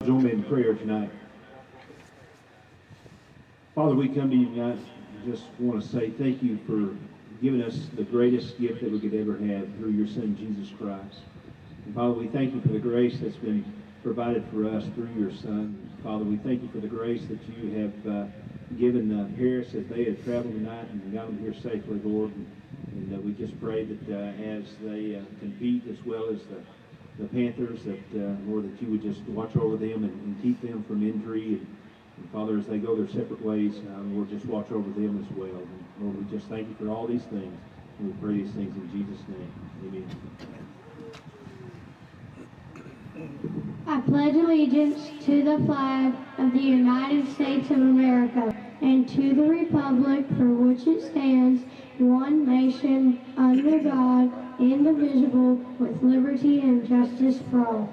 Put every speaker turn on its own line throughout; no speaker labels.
join me in prayer tonight. Father, we come to you tonight and just want to say thank you for giving us the greatest gift that we could ever have through your Son, Jesus Christ. And Father, we thank you for the grace that's been provided for us through your Son. Father, we thank you for the grace that you have given Harris as they have traveled tonight and got them here safely, Lord. And we just pray that as they compete, as well as the Panthers, that Lord, that you would just watch over them and keep them from injury. And Father, as they go their separate ways, Lord, just watch over them as well. And Lord, we just thank you for all these things. And we pray these things in Jesus' name. Amen.
I pledge allegiance to the flag of the United States of America and to the republic for which it stands, one nation, under God, indivisible, with liberty and justice for all.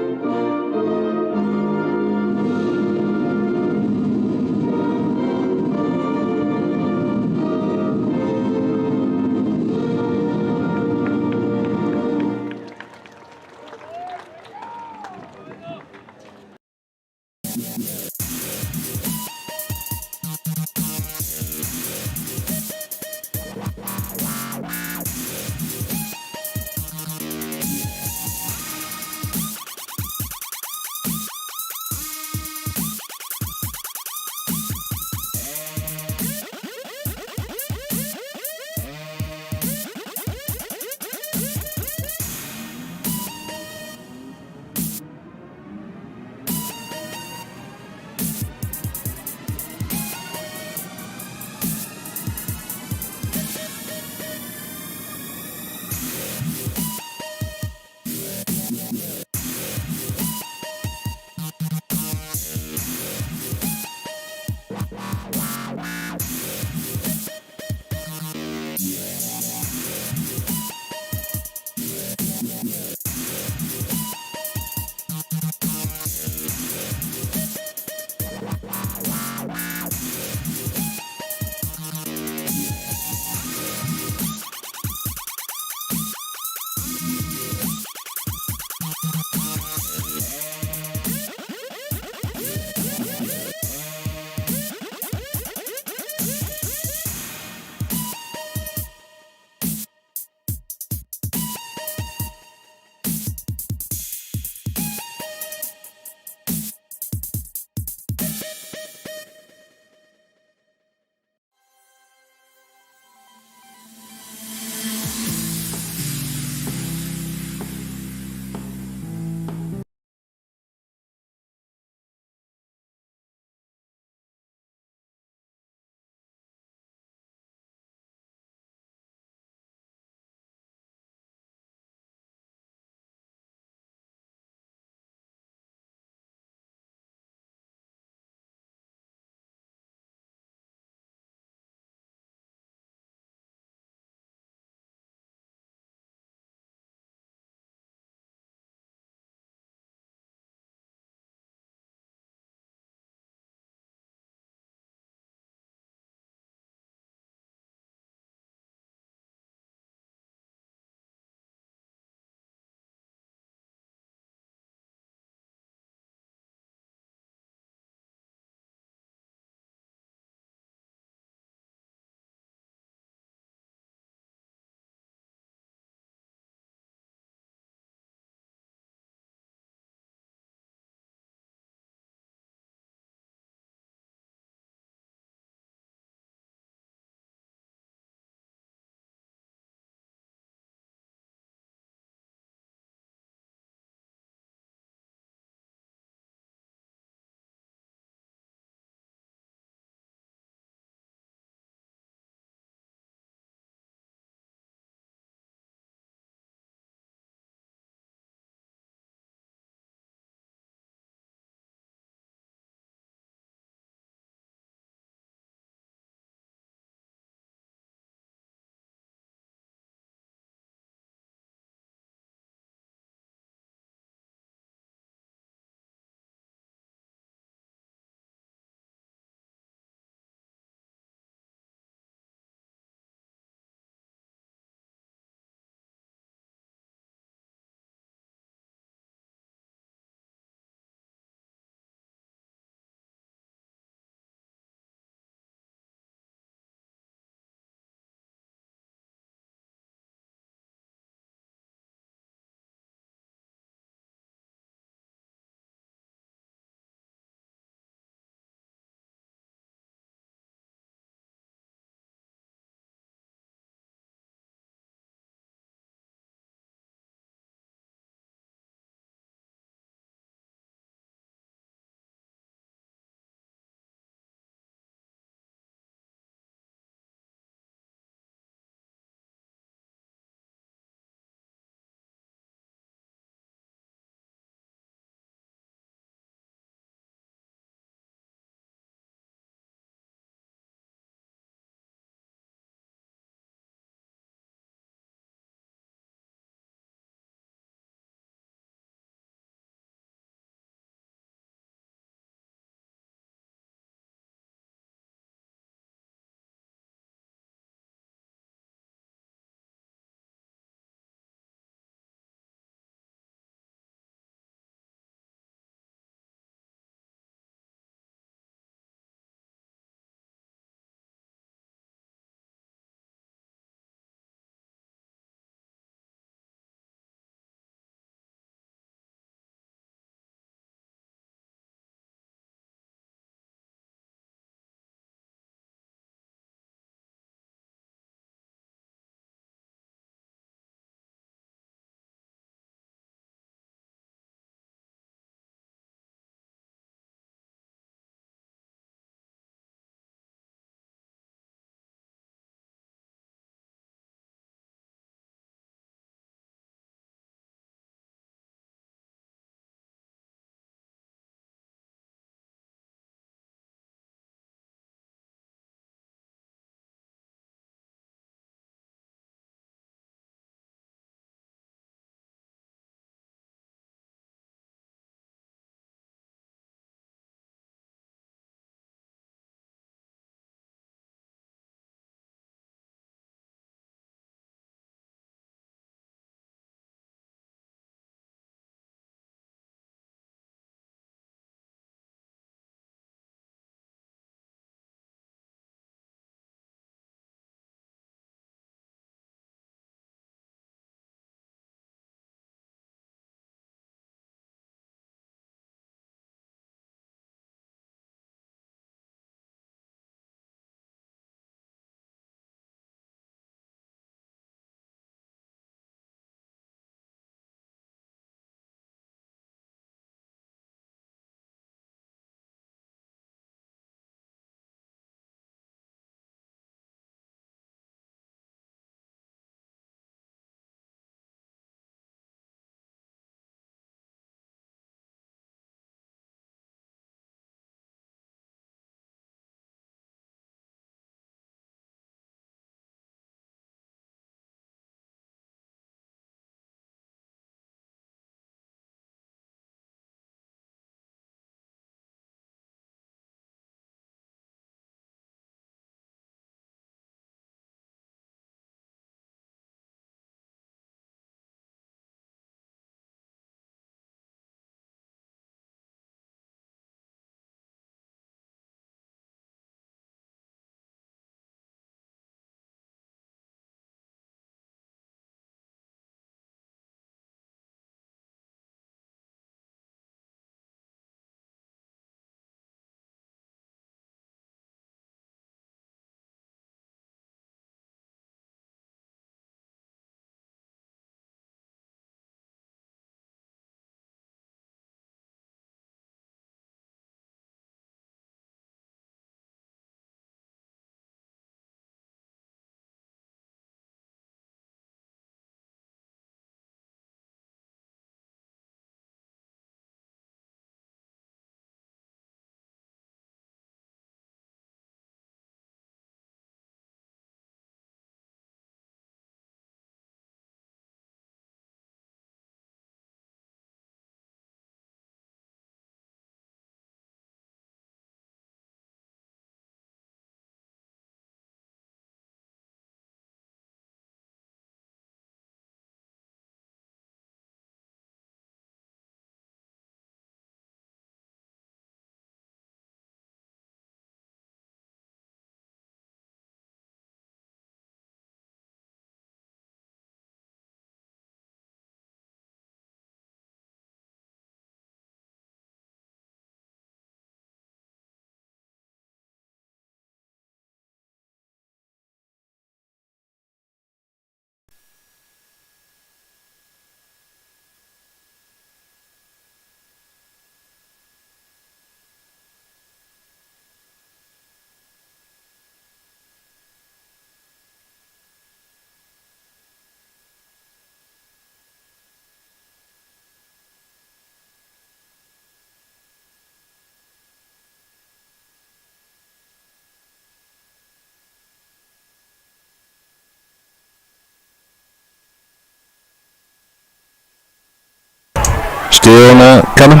Still not coming.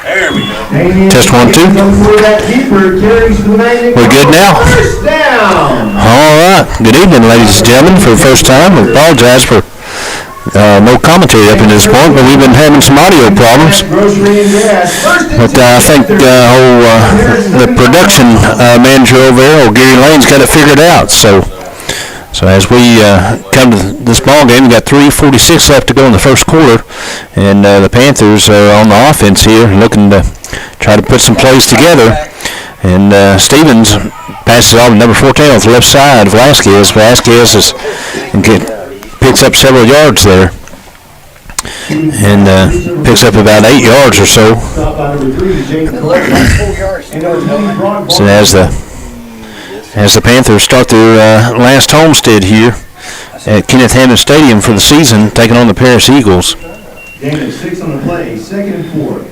There we go.
Test 1, 2. We're good now. All right. Good evening, ladies and gentlemen. For the first time, we apologize for no commentary up to this point, but we've been having some audio problems. But I think the production manager over there, Gary Lane's got it figured out. So as we come to this ball game, we got 3:46 left to go in the first quarter, and the Panthers are on the offense here, looking to try to put some plays together. And Stevens passes off to number 14 on the left side. Velasquez picks up several yards there, and picks up about 8 yards or so. So as the Panthers start their last homestead here at Kenneth Hammond Stadium for the season, taking on the Paris Eagles.
Gain of 6 on the play, 2nd and 4.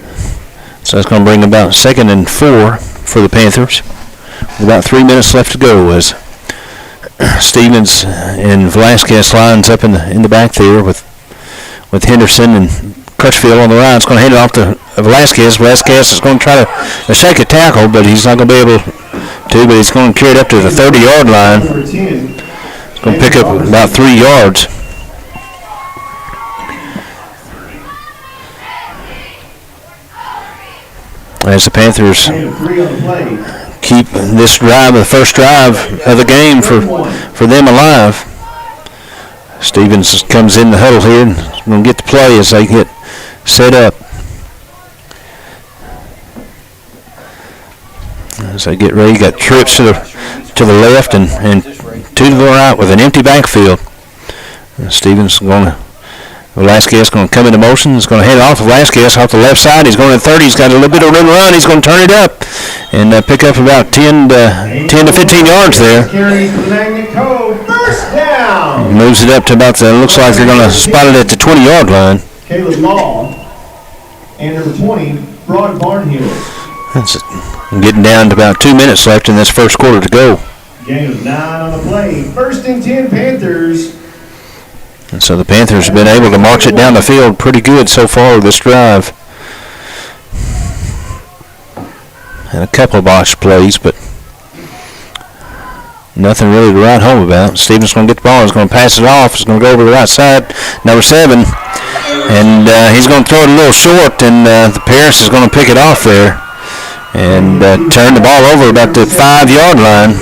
So that's going to bring about 2nd and 4 for the Panthers. With about 3 minutes left to go as Stevens and Velasquez lines up in the back there with Henderson and Crutchfield on the right. It's going to hand it off to Velasquez. Velasquez is going to try to shake a tackle, but he's not going to be able to. But he's going to carry it up to the 30-yard line. It's going to pick up about 3 yards. As the Panthers keep this drive, the first drive of the game for them alive. Stevens comes in the huddle here and is going to get the play as they get set up. As they get ready, got trips to the left and to the right with an empty backfield. Stevens Velasquez going to come into motion. He's going to head off Velasquez off the left side. He's going to 30. He's got a little bit of room to run. He's going to turn it up and pick up about 10 to 15 yards there. Moves it up to about looks like they're going to spot it at the 20-yard line.
Caleb Law and number 20, Broad Barnhill.
That's it. Getting down to about 2 minutes left in this first quarter to go.
Gain of 9 on the play. 1st and 10 Panthers.
And so the Panthers have been able to march it down the field pretty good so far this drive. And a couple of botched plays, but nothing really to write home about. Stevens going to get the ball. He's going to pass it off. He's going to go over to the right side. Number 7. And he's going to throw it a little short, and the Paris is going to pick it off there. And turn the ball over about the 5-yard line.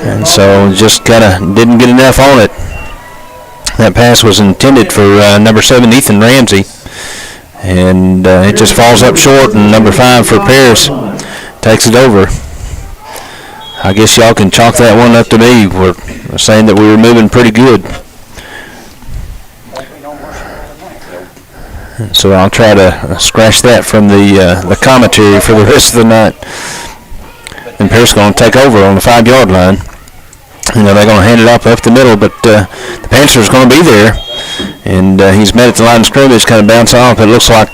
And so just kind of didn't get enough on it. That pass was intended for number 7, Ethan Ramsey. And it just falls up short, and number 5 for Paris takes it over. I guess y'all can chalk that one up to me. We're saying that we were moving pretty good. So I'll try to scratch that from the commentary for the rest of the night. And Pierce going to take over on the 5-yard line. They're going to hand it up the middle, but the Panthers going to be there. And he's met at the line of scrimmage, kind of bounce off. It looks like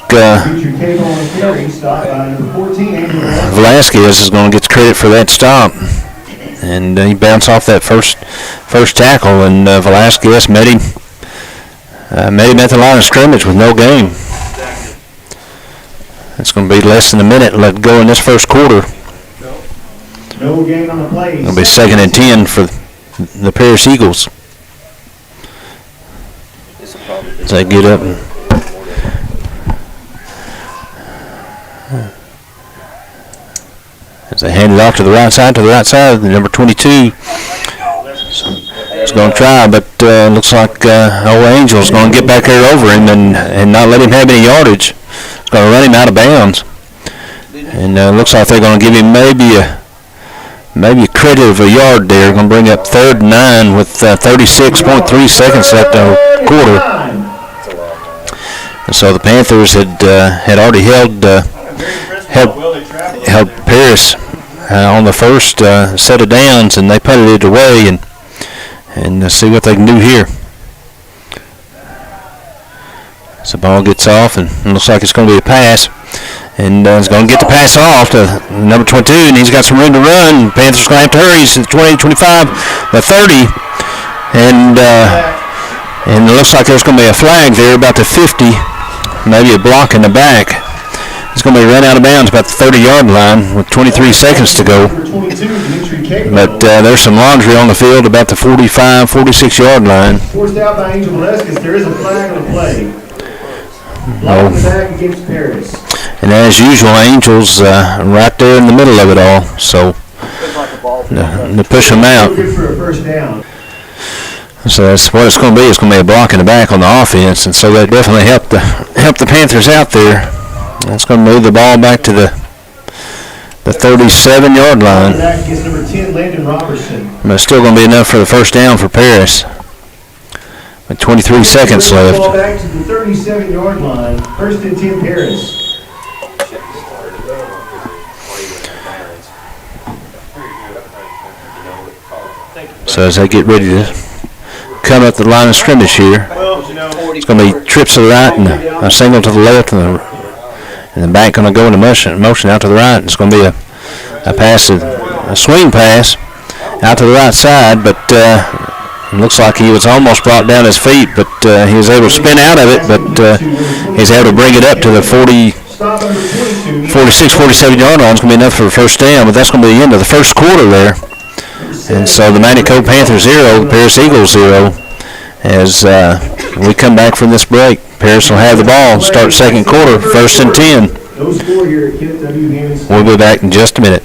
Velasquez is going to get the credit for that stop. And he bounced off that first tackle, and Velasquez met him at the line of scrimmage with no gain. It's going to be less than a minute left to go in this first quarter.
No gain on the play.
It'll be 2nd and 10 for the Paris Eagles. As they get up and as they hand it off to the right side, the number 22 is going to try, but looks like old Angel's going to get back there over him and not let him have any yardage. It's going to run him out of bounds. And looks like they're going to give him maybe a credit of a yard there. Going to bring up 3rd and 9 with 36.3 seconds left in the quarter. And so the Panthers had already held Paris on the first set of downs, and they punted it away and see what they can do here. So the ball gets off, and it looks like it's going to be a pass. And he's going to get the pass off to number 22, and he's got some room to run. Panthers going to have to hurry. He's at 20, 25, the 30. And it looks like there's going to be a flag there about the 50. maybe a block in the back. It's going to be run out of bounds about the 30-yard line with 23 seconds to go. But there's some laundry on the field about the 45, 46-yard line.
Forced out by Angel Velasquez. There is a flag on the play. Block in the back against Paris.
And as usual, Angel's right there in the middle of it all. So to push them out.
Good for a first down.
So that's what it's going to be. It's going to be a block in the back on the offense, and so that definitely helped the Panthers out there. That's going to move the ball back to the 37-yard line.
Back against number 10, Landon Robertson.
But it's still going to be enough for the first down for Paris. With 23 seconds left.
Ball back to the 37-yard line. First and 10, Paris.
So as they get ready to come up the line of scrimmage here, it's going to be trips to the right and a single to the left, and the back going to go into motion out to the right. It's going to be a pass, a swing pass out to the right side, but it looks like he was almost brought down his feet, but he was able to spin out of it, but he's able to bring it up to the 46, 47-yard line. It's going to be enough for a first down, but that's going to be the end of the first quarter there. And so the Mighty Cove Panthers 0, the Paris Eagles 0, as we come back from this break. Paris will have the ball, start second quarter, first and 10. We'll be back in just a minute.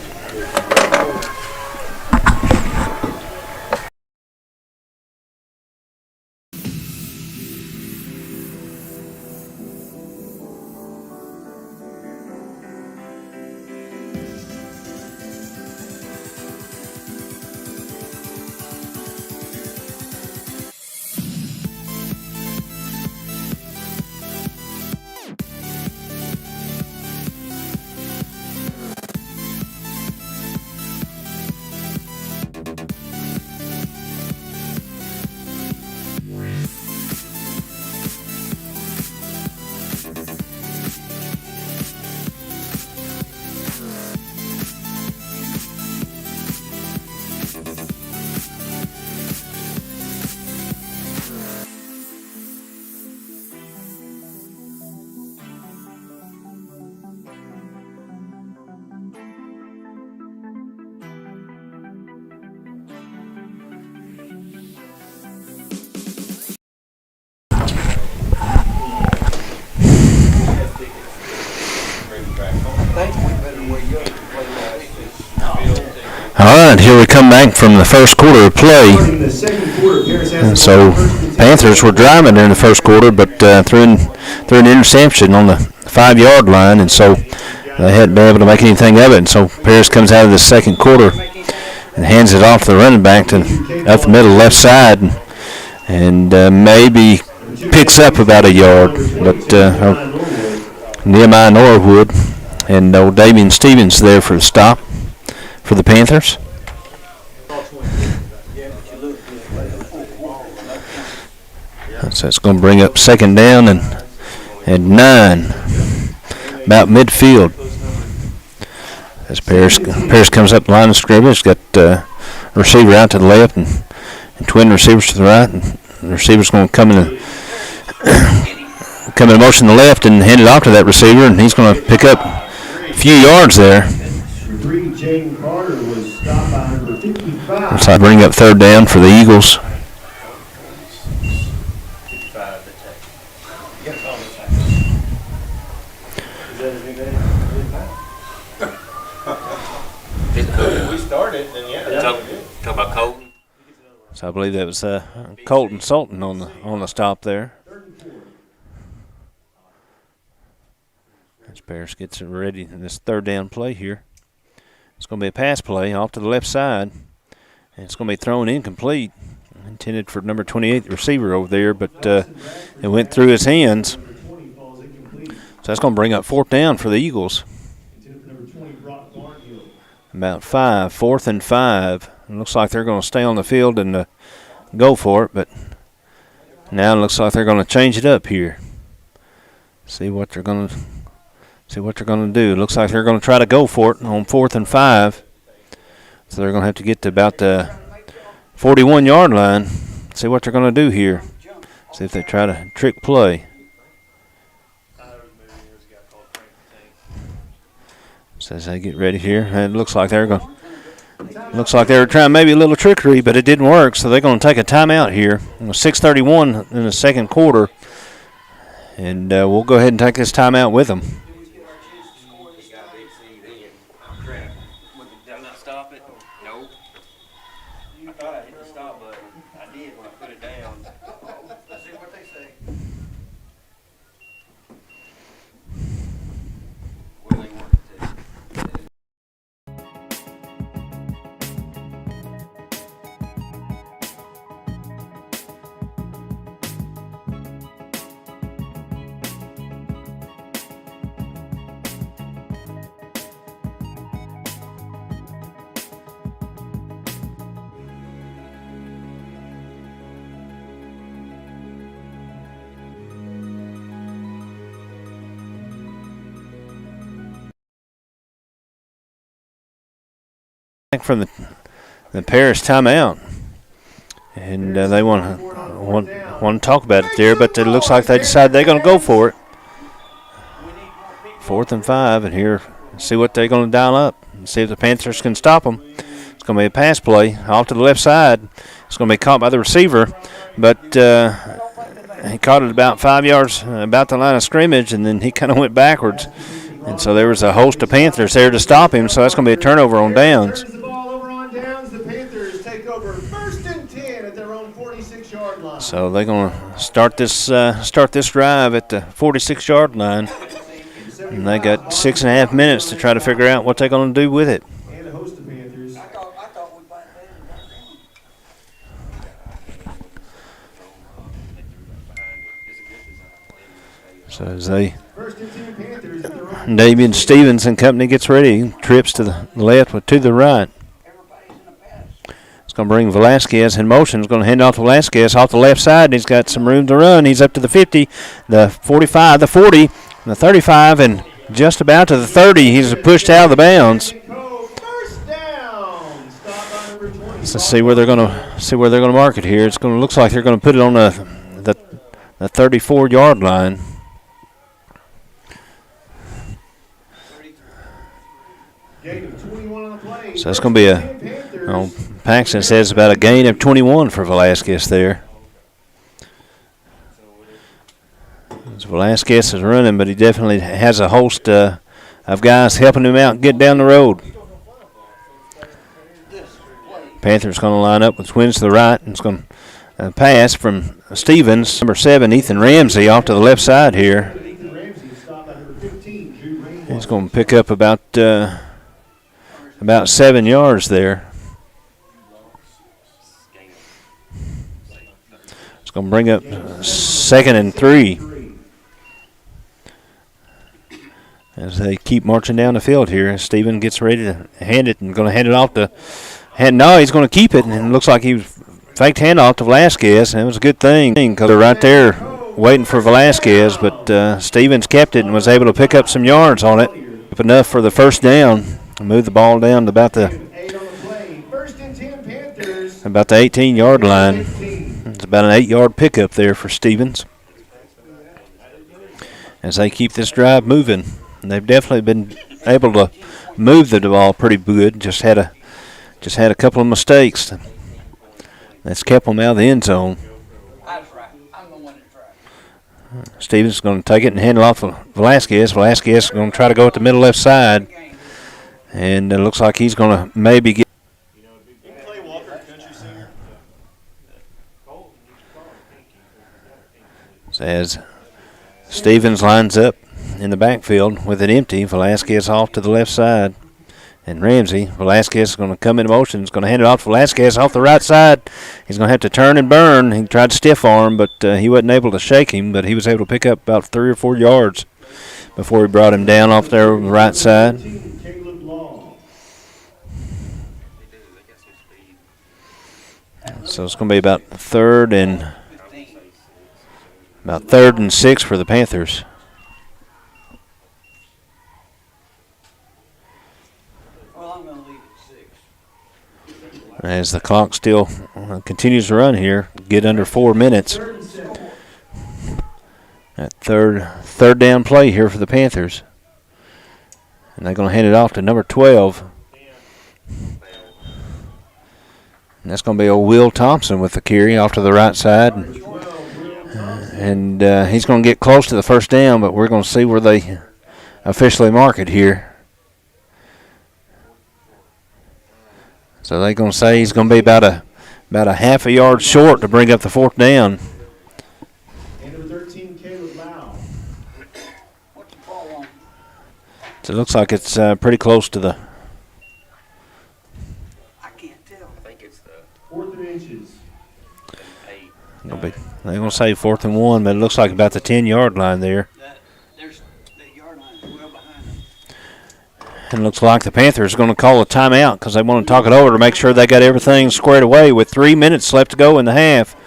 All right, here we come back from the first quarter of play. And so Panthers were driving during the first quarter, but threw an interception on the 5-yard line, and so they hadn't been able to make anything of it. And so Paris comes out of the second quarter and hands it off to the running back to up the middle left side, and maybe picks up about a yard, but Nehemiah Norwood and old Damian Stevens there for the stop for the Panthers. So it's going to bring up second down and 9, about midfield. As Paris comes up the line of scrimmage, got a receiver out to the left and twin receivers to the right, and the receiver's going to come in motion to the left and hand it off to that receiver, and he's going to pick up a few yards there. So I bring up third down for the Eagles.
Talk about Colton.
So I believe that was Colton Sultan on the stop there. As Paris gets it ready in this third down play here. It's going to be a pass play off to the left side, and it's going to be thrown incomplete, intended for number 28, the receiver over there, but it went through his hands. So that's going to bring up fourth down for the Eagles. About 5, 4th and 5. It looks like they're going to stay on the field and go for it, but now it looks like they're going to change it up here. See what they're going to do. It looks like they're going to try to go for it on 4th and 5. So they're going to have to get to about the 41-yard line. See what they're going to do here. See if they try to trick play. So as they get ready here, and it looks like they're going. Looks like they were trying maybe a little trickery, but it didn't work. So they're going to take a timeout here. 6:31 in the second quarter, and we'll go ahead and take this timeout with them.
Did I not stop it? No. I thought I hit the stop button. I did when I put it down. Let's see what they say. Well, they worked it.
From the Paris timeout, and they want to talk about it there, but it looks like they decided they're going to go for it. 4th and 5, and here, see what they're going to dial up and see if the Panthers can stop them. It's going to be a pass play off to the left side. It's going to be caught by the receiver, but he caught it about 5 yards about the line of scrimmage, and then he kind of went backwards. And so there was a host of Panthers there to stop him, so that's going to be a turnover on downs.
The Panthers take over 1st and 10 at their own 46-yard line.
So they're going to start this drive at the 46-yard line, and they got 6.5 minutes to try to figure out what they're going to do with it.
And a host of Panthers.
So as they
1st and 10 Panthers at their own.
David Stevens and company gets ready, trips to the left but to the right. It's going to bring Velasquez in motion. It's going to hand off to Velasquez off the left side. He's got some room to run. He's up to the 50, the 45, the 40, the 35, and just about to the 30. He's pushed out of the bounds.
First down. Stop by number 20.
Let's see where they're going to mark it here. It's going to looks like they're going to put it on the 34-yard line. So it's going to be Paxton says about a gain of 21 for Velasquez there. So Velasquez is running, but he definitely has a host of guys helping him out and get down the road. Panthers going to line up with twins to the right, and it's going to pass from Stevens, number 7, Ethan Ramsey, off to the left side here. He's going to pick up about 7 yards there. It's going to bring up 2nd and 3 as they keep marching down the field here. Steven gets ready to hand it and going to hand it off to no, he's going to keep it, and it looks like he faked handoff to Velasquez, and it was a good thing because they're right there waiting for Velasquez, but Stevens kept it and was able to pick up some yards on it, enough for the first down. Move the ball down to about the 18-yard line. It's about an 8-yard pickup there for Stevens as they keep this drive moving. And they've definitely been able to move the ball pretty good. Just had a couple of mistakes that's kept them out of the end zone. Stevens is going to take it and hand it off to Velasquez. Velasquez is going to try to go at the middle left side. And it looks like he's going to maybe get. As Stevens lines up in the backfield with it empty, Velasquez off to the left side. And Velasquez is going to come in motion. He's going to hand it off to Velasquez off the right side. He's going to have to turn and burn. He tried to stiff arm, but he wasn't able to shake him. But he was able to pick up about 3 or 4 yards before he brought him down off there on the right side. So it's going to be about third and 6 for the Panthers. As the clock still continues to run here, get under 4 minutes. That third down play here for the Panthers. And they're going to hand it off to number 12. And that's going to be old Will Thompson with the carry off to the right side. And he's going to get close to the first down, but we're going to see where they officially mark it here. So they're going to say he's going to be about a half a yard short to bring up the fourth down. So it looks like it's pretty close to the.
I can't tell. I think it's the
4th and inches.
8.
They're going to say 4th and 1, but it looks like about the 10-yard line there.
The yard line is well behind them.
And it looks like the Panthers are going to call a timeout because they want to talk it over to make sure they got everything squared away with 3 minutes left to go in the half.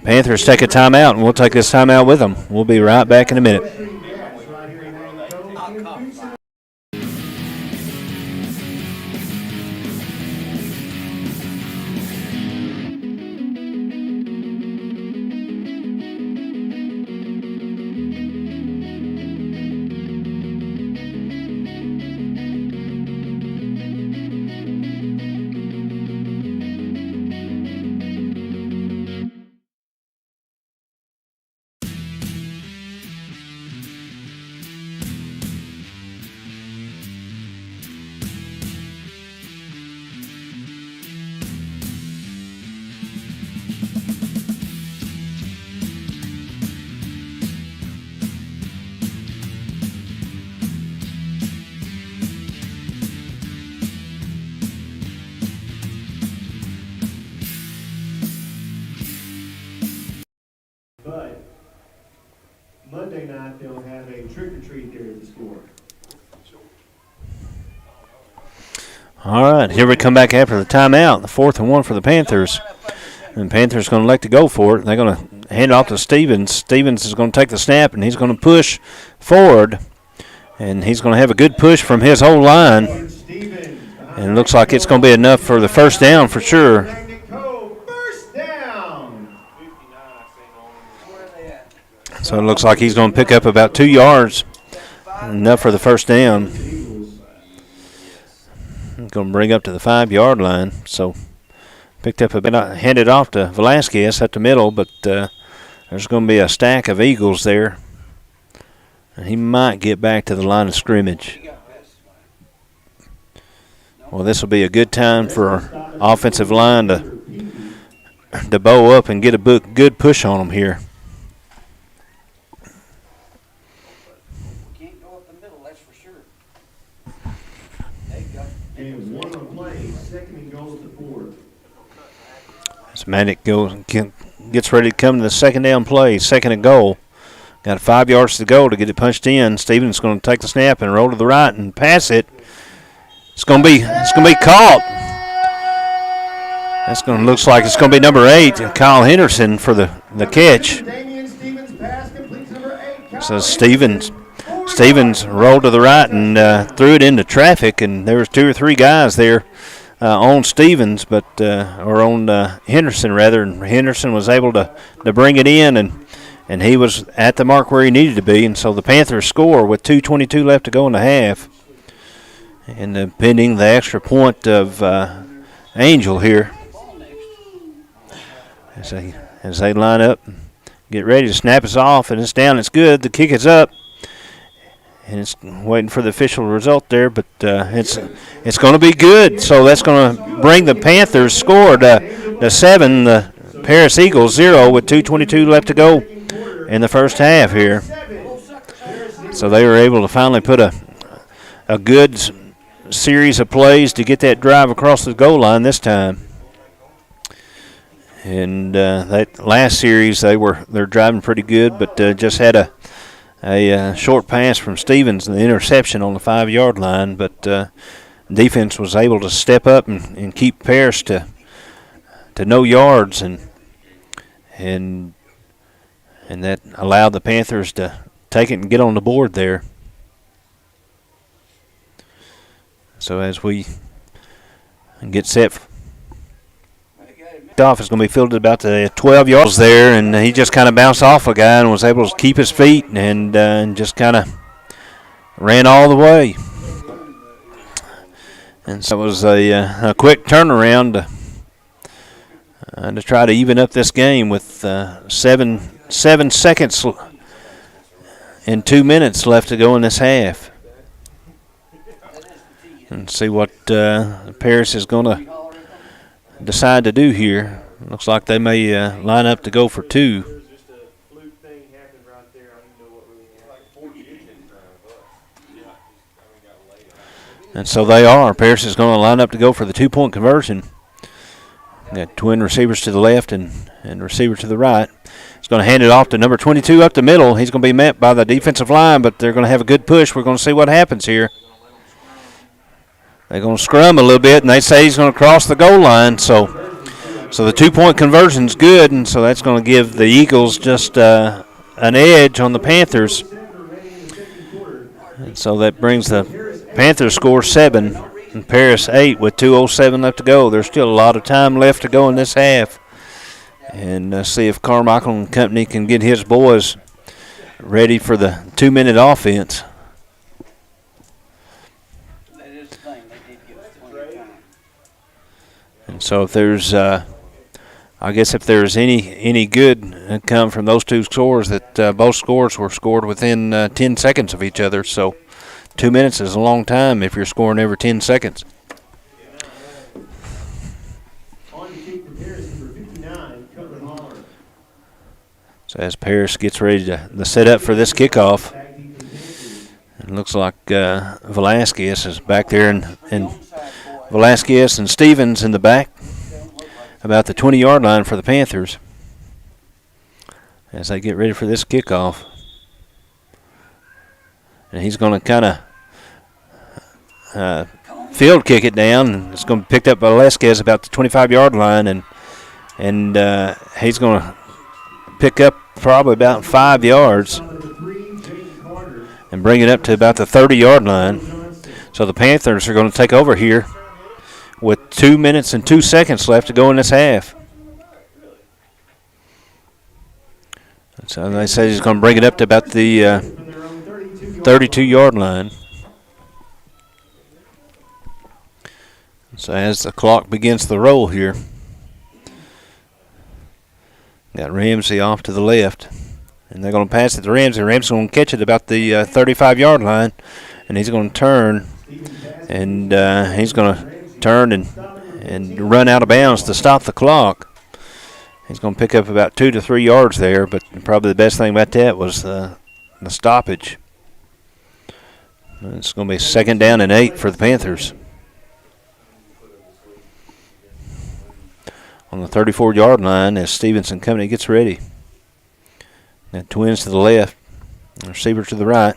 Panthers take a timeout, and we'll take this timeout with them. We'll be right back in a minute.
But Monday night they'll have a trick-or-treat there at the store.
All right, here we come back after the timeout, the 4th and 1 for the Panthers. And the Panthers going to elect to go for it. They're going to hand it off to Stevens. Stevens is going to take the snap, and he's going to push forward. And he's going to have a good push from his whole line. And it looks like it's going to be enough for the first down for sure. So it looks like he's going to pick up about 2 yards, enough for the first down. Going to bring up to the 5-yard line. So picked up a bit, handed off to Velasquez at the middle, but there's going to be a stack of Eagles there. And he might get back to the line of scrimmage. Well, this will be a good time for our offensive line to bow up and get a good push on them here. As Manick gets ready to come to the second down play, 2nd and goal. Got 5 yards to go to get it punched in. Stevens going to take the snap and roll to the right and pass it. It's going to be caught. That's going to looks like it's going to be number 8, Kyle Henderson for the catch. So Stevens rolled to the right and threw it into traffic, and there was 2 or 3 guys there on Stevens, or on Henderson rather, and Henderson was able to bring it in, and he was at the mark where he needed to be, and so the Panthers score with 2:22 left to go in the half, and pending the extra point of Angel here as they line up, get ready to snap us off, and it's down, it's good, the kick is up. And it's waiting for the official result there, but it's going to be good. So that's going to bring the Panthers score to 7, the Paris Eagles 0 with 2:22 left to go in the first half here. So they were able to finally put a good series of plays to get that drive across the goal line this time. And that last series they're driving pretty good, but just had a short pass from Stevens and the interception on the 5-yard line, but defense was able to step up and keep Paris to no yards, and that allowed the Panthers to take it and get on the board there. So as we get set off, is going to be fielded about the 12 yards there, and he just kind of bounced off a guy and was able to keep his feet and just kind of ran all the way. And so it was a quick turnaround to try to even up this game with 7 seconds and 2 minutes left to go in this half. And see what Paris is going to decide to do here. Looks like they may line up to go for 2. And so they are. Paris is going to line up to go for the 2-point conversion. Got twin receivers to the left and receiver to the right. He's going to hand it off to number 22 up the middle. He's going to be met by the defensive line, but they're going to have a good push. We're going to see what happens here. They're going to scrum a little bit, and they say he's going to cross the goal line. So the 2-point conversion's good, and so that's going to give the Eagles just an edge on the Panthers. And so that brings the Panthers score 7 and Paris 8 with 2:07 left to go. There's still a lot of time left to go in this half. And see if Carmichael and company can get his boys ready for the 2-minute offense. And so if there's, I guess if there's any good come from those two scores, that both scores were scored within 10 seconds of each other. So 2 minutes is a long time if you're scoring every 10 seconds. So as Paris gets ready to set up for this kickoff, it looks like Velasquez is back there, and Velasquez and Stevens in the back about the 20-yard line for the Panthers as they get ready for this kickoff. And he's going to kind of field kick it down, and it's going to be picked up by Velasquez about the 25-yard line, and he's going to pick up probably about 5 yards and bring it up to about the 30-yard line. So the Panthers are going to take over here with 2 minutes and 2 seconds left to go in this half. So they say he's going to bring it up to about the 32-yard line. So as the clock begins to roll here, got Ramsey off to the left, and they're going to pass it to Ramsey. Ramsey's going to catch it about the 35-yard line, and he's going to turn, and he's going to turn and run out of bounds to stop the clock. He's going to pick up about 2 to 3 yards there, but probably the best thing about that was the stoppage. It's going to be 2nd down and 8 for the Panthers. On the 34-yard line as Stevenson company gets ready. Got twins to the left, receiver to the right.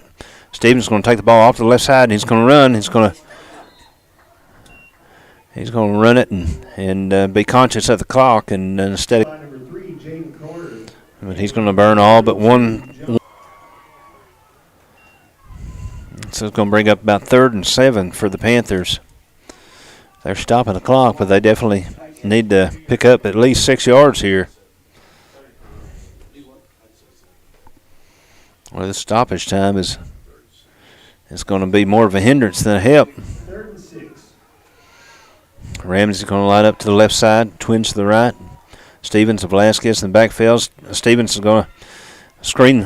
Stevenson's going to take the ball off to the left side, and he's going to run. He's going to run it and be conscious of the clock, and instead of, but he's going to burn all but one. So it's going to bring up about 3rd and 7 for the Panthers. They're stopping the clock, but they definitely need to pick up at least 6 yards here. Well, the stoppage time is going to be more of a hindrance than a help. Ramsey's going to line up to the left side, twins to the right. Stevens and Velasquez in the backfield. Stevens is going to screen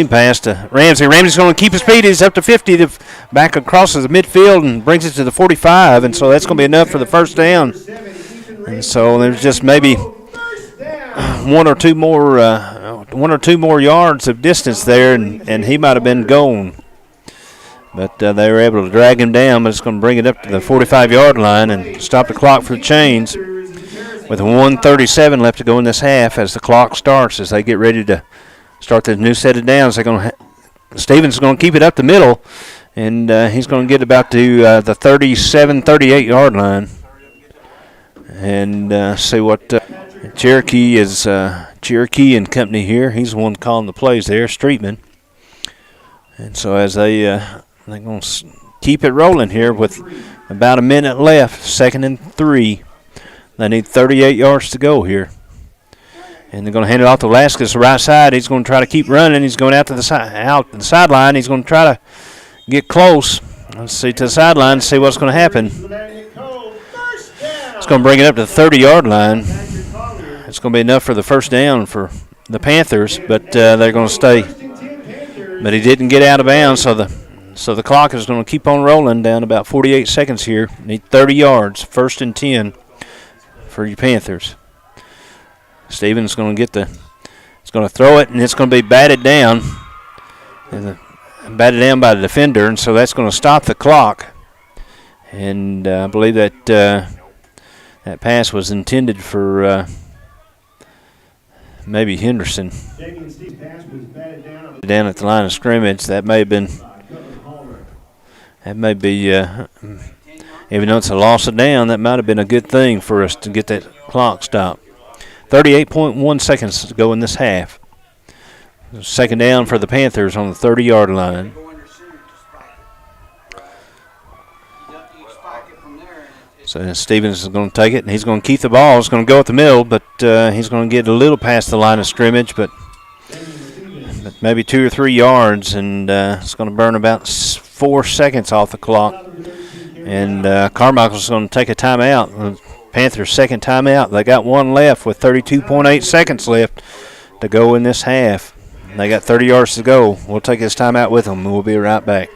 pass to Ramsey. Ramsey's going to keep his speed. He's up to 50, back across the midfield and brings it to the 45, and so that's going to be enough for the first down. And so there's just maybe one or two more yards of distance there, and he might have been gone. But they were able to drag him down, but it's going to bring it up to the 45-yard line and stop the clock for the Chains with 1:37 left to go in this half as the clock starts, as they get ready to start the new set of downs. Stevens is going to keep it up the middle, and he's going to get about to the 37, 38-yard line. And see what Cherokee and company here. He's the one calling the plays there, Streetman. And so as they're going to keep it rolling here with about a minute left, 2nd and 3. They need 38 yards to go here. And they're going to hand it off to Velasquez, the right side. He's going to try to keep running. He's going out to the sideline. He's going to try to get close. Let's see to the sideline to see what's going to happen. It's going to bring it up to the 30-yard line. It's going to be enough for the first down for the Panthers, but they're going to stay. But he didn't get out of bounds, so the clock is going to keep on rolling down about 48 seconds here. Need 30 yards, 1st and 10 for your Panthers. Stevens is going to it's going to throw it, and it's going to be batted down. Batted down by the defender, and so that's going to stop the clock. And I believe that that pass was intended for maybe Henderson. Down at the line of scrimmage, that may be, even though it's a loss of down, that might have been a good thing for us to get that clock stopped. 38.1 seconds to go in this half. 2nd down for the Panthers on the 30-yard line. So Stevens is going to take it, and he's going to keep the ball. It's going to go at the middle, but he's going to get a little past the line of scrimmage, but maybe 2 or 3 yards, and it's going to burn about 4 seconds off the clock. And Carmichael's going to take a timeout. Panthers' 2nd timeout. They got one left with 32.8 seconds left to go in this half. They got 30 yards to go. We'll take this timeout with them, and we'll be right back.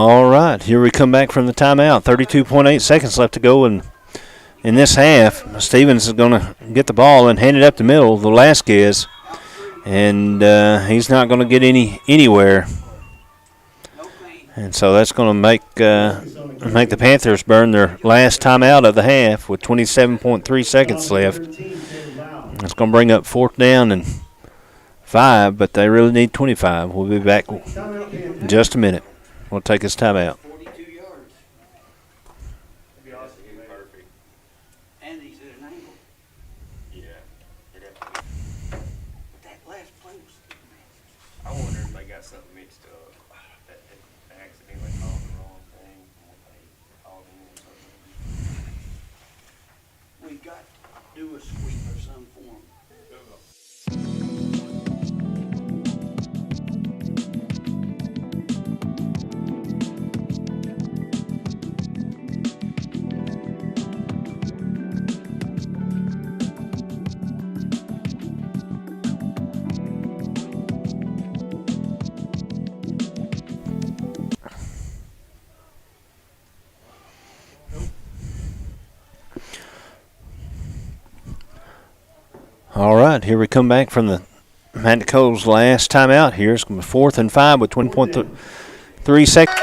All right, here we come back from the timeout. 32.8 seconds left to go in this half. Stevens is going to get the ball and hand it up the middle, Velasquez, and he's not going to get anywhere. And so that's going to make the Panthers burn their last timeout of the half with 27.3 seconds left. It's going to bring up 4th down and 5, but they really need 25. We'll be back in just a minute. We'll take his timeout.
42 yards. That'd be awesome. Perfect. And he's at an angle. Yeah. But that last play was I wonder if they got something mixed up. That they accidentally called the wrong thing. And they called in something. We got to do a sweep of some form.
All right, here we come back from the Mantico's last timeout here. It's going to be 4th and 5 with 20.3 seconds.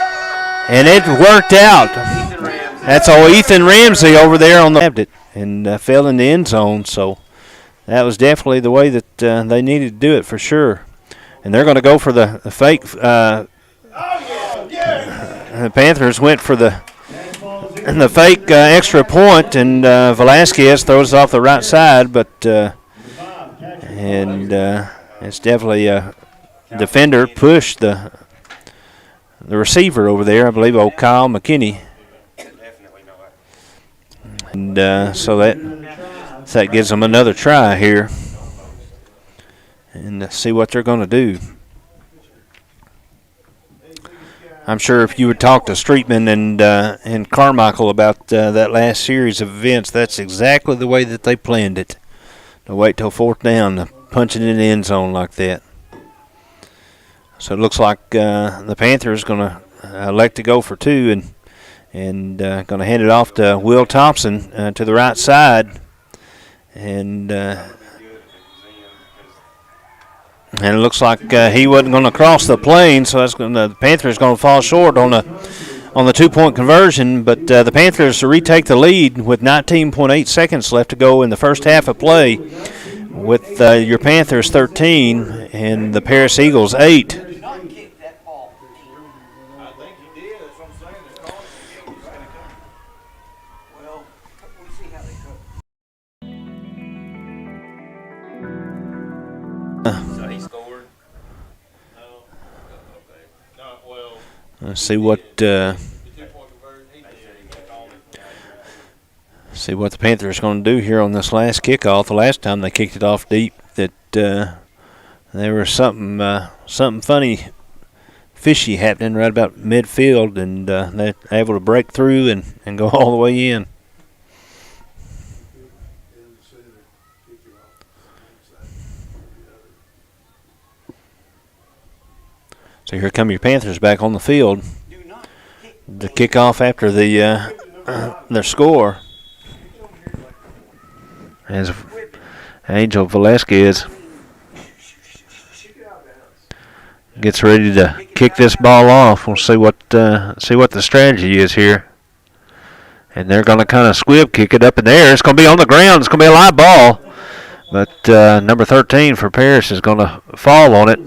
And it worked out. That's all Ethan Ramsey over there on the and fell in the end zone. So that was definitely the way that they needed to do it for sure. And they're going to go for the fake. The Panthers went for the fake extra point, and Velasquez throws it off the right side, but it's definitely a defender pushed the receiver over there, I believe, old Kyle McKinney. And so that gives them another try here. And see what they're going to do. I'm sure if you would talk to Streetman and Carmichael about that last series of events, that's exactly the way that they planned it. To wait till 4th down, to punch it in the end zone like that. So it looks like the Panthers going to elect to go for 2 and going to hand it off to Will Thompson to the right side. And And it looks like he wasn't going to cross the plane, so the Panthers going to fall short on the 2-point conversion. But the Panthers retake the lead with 19.8 seconds left to go in the first half of play, with your Panthers 13 and the Paris Eagles 8.
Did not kick that ball.
I think he did. That's what I'm saying. The call was going to come.
Well, we'll see how they cook.
So he scored?
No. Okay. No, well,
Let's see what
the 2-point conversion, he did.
see what the Panthers are going to do here on this last kickoff. The last time they kicked it off deep, that there was something funny, fishy happening right about midfield, and they're able to break through and go all the way in. So here come your Panthers back on the field.
Do not kick.
The kickoff after their score. As Angel Velasquez gets ready to kick this ball off. We'll see what the strategy is here. And they're going to kind of squib kick it up in the air. It's going to be on the ground. It's going to be a live ball. But number 13 for Paris is going to fall on it.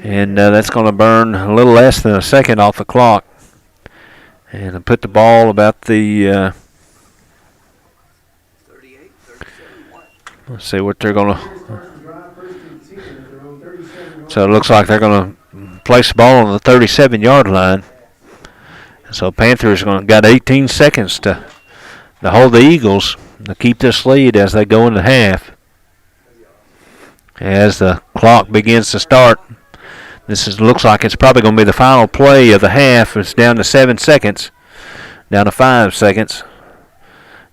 And that's going to burn a little less than a second off the clock. And put the ball about the...
38, 37, what?
let's see what they're going to... So it looks like they're going to place the ball on the 37-yard line. So Panthers got 18 seconds to hold the Eagles to keep this lead as they go into half. As the clock begins to start, looks like it's probably going to be the final play of the half. It's down to 7 seconds, down to 5 seconds.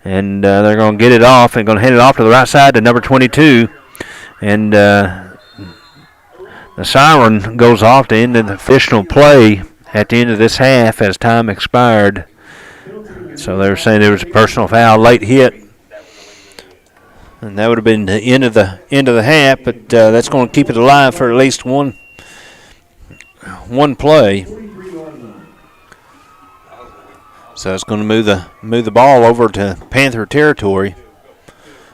And they're going to get it off and going to hand it off to the right side to number 22. And the siren goes off to end the official play at the end of this half as time expired. So they were saying there was a personal foul, late hit. And that would have been the end of the half, but that's going to keep it alive for at least one play. So it's going to move the ball over to Panther territory.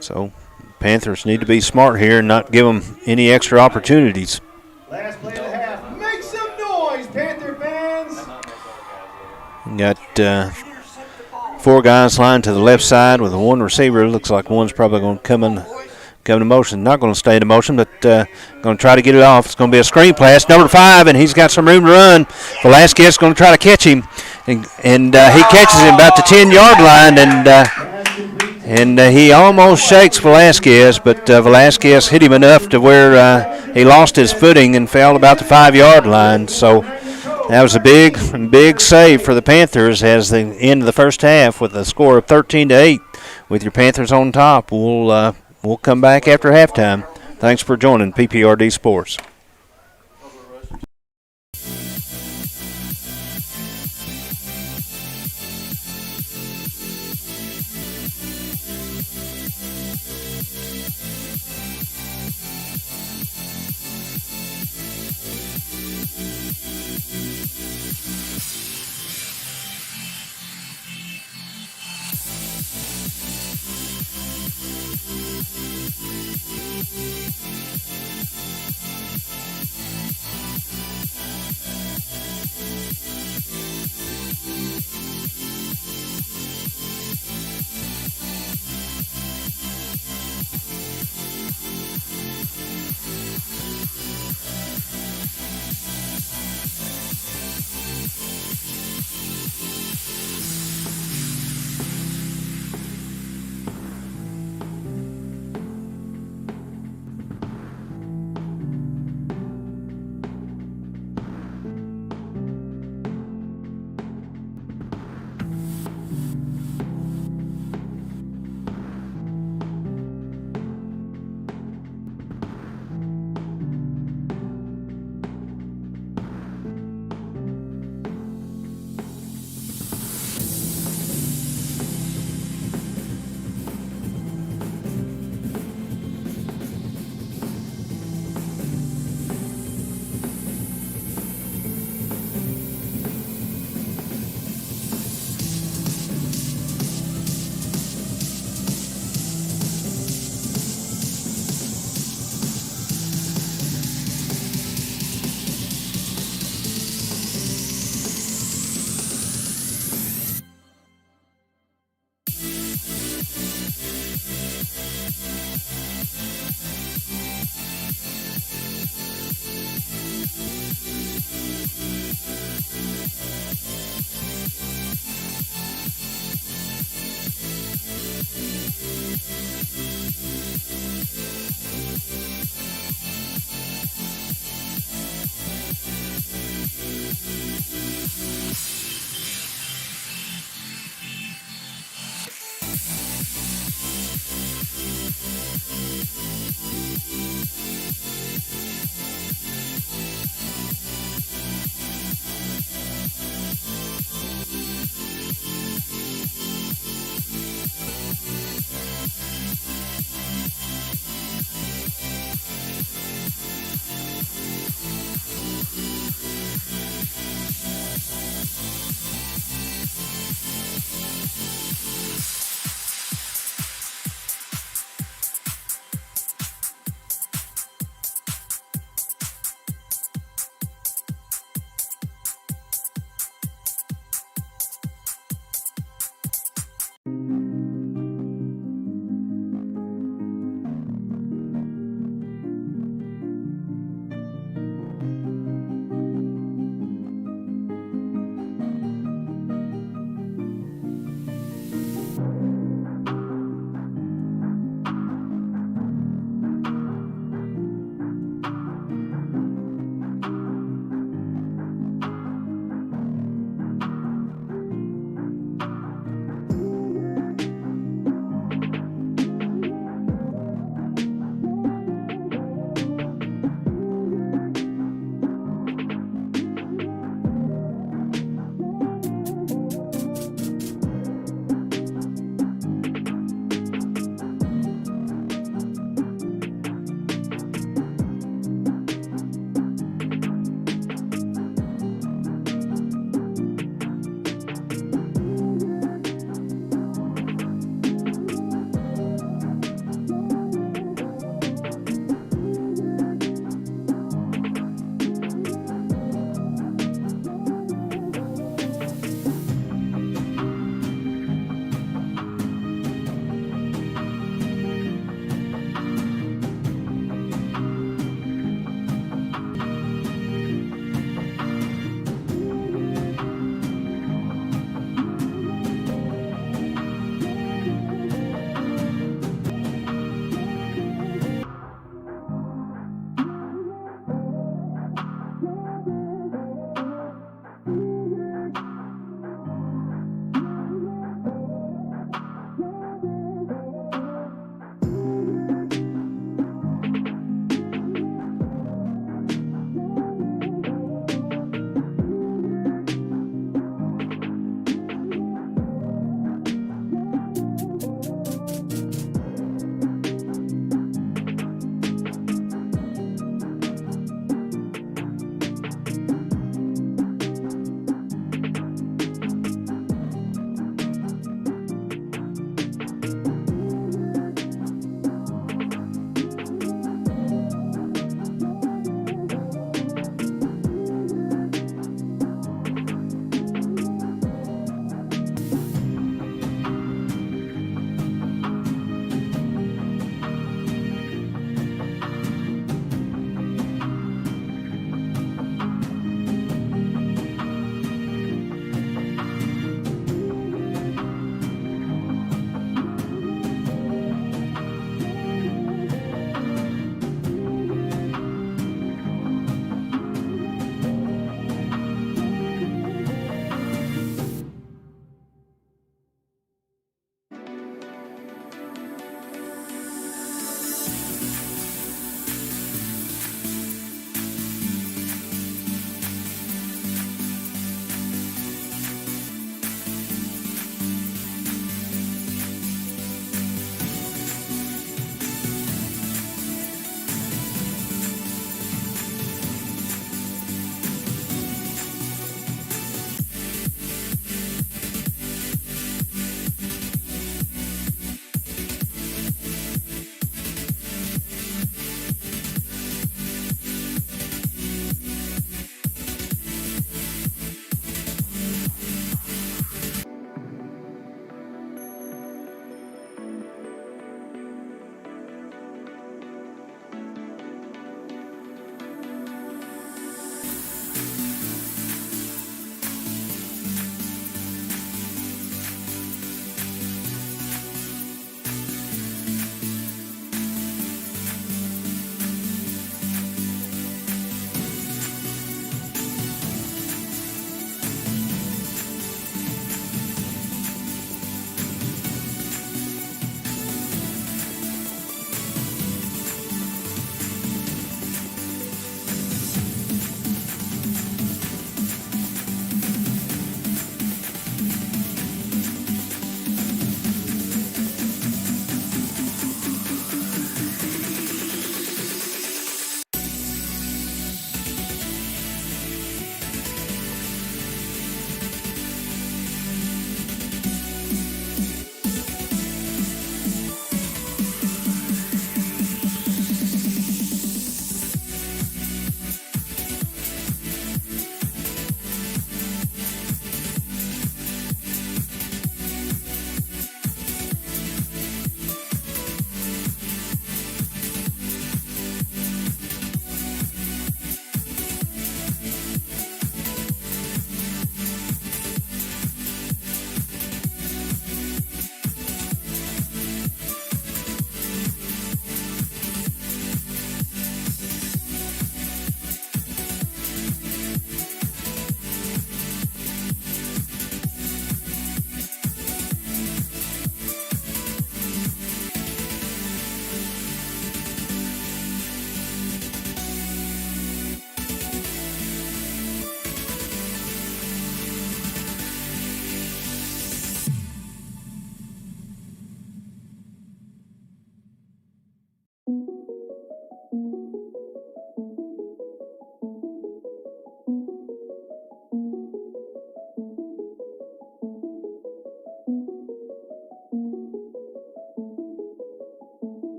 So Panthers need to be smart here and not give them any extra opportunities.
Last play of the half. Make some noise, Panther fans.
Got 4 guys lined to the left side with 1 receiver. Looks like one's probably going to come in motion. Not going to stay in motion, but going to try to get it off. It's going to be a screen pass. Number 5, and he's got some room to run. Velasquez is going to try to catch him, and he catches him about the 10-yard line, and he almost shakes Velasquez, but Velasquez hit him enough to where he lost his footing and fell about the 5-yard line. So that was a big save for the Panthers as they end the first half with a score of 13-8 with your Panthers on top. We'll come back after halftime. Thanks for joining PPRD Sports.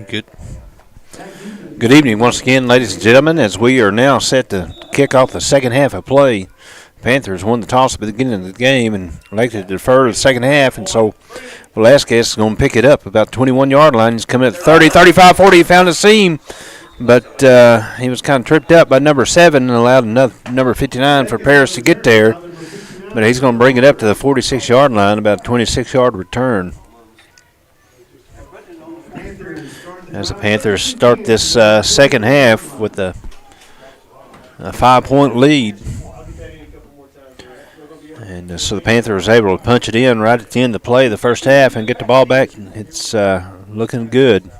Good. Good evening once again, ladies and gentlemen, as we are now set to kick off the second half of play. Panthers won the toss at the beginning of the game and elected to defer to the second half, and so Velasquez is going to pick it up about 21-yard line. He's coming at 30, 35, 40. He found a seam, but he was kind of tripped up by number 7 and allowed number 59 for Paris to get there. But he's going to bring it up to the 46-yard line, about a 26-yard return. As the Panthers start this second half with a 5-point lead. And so the Panthers are able to punch it in right at the end of play the first half and get the ball back. It's looking good.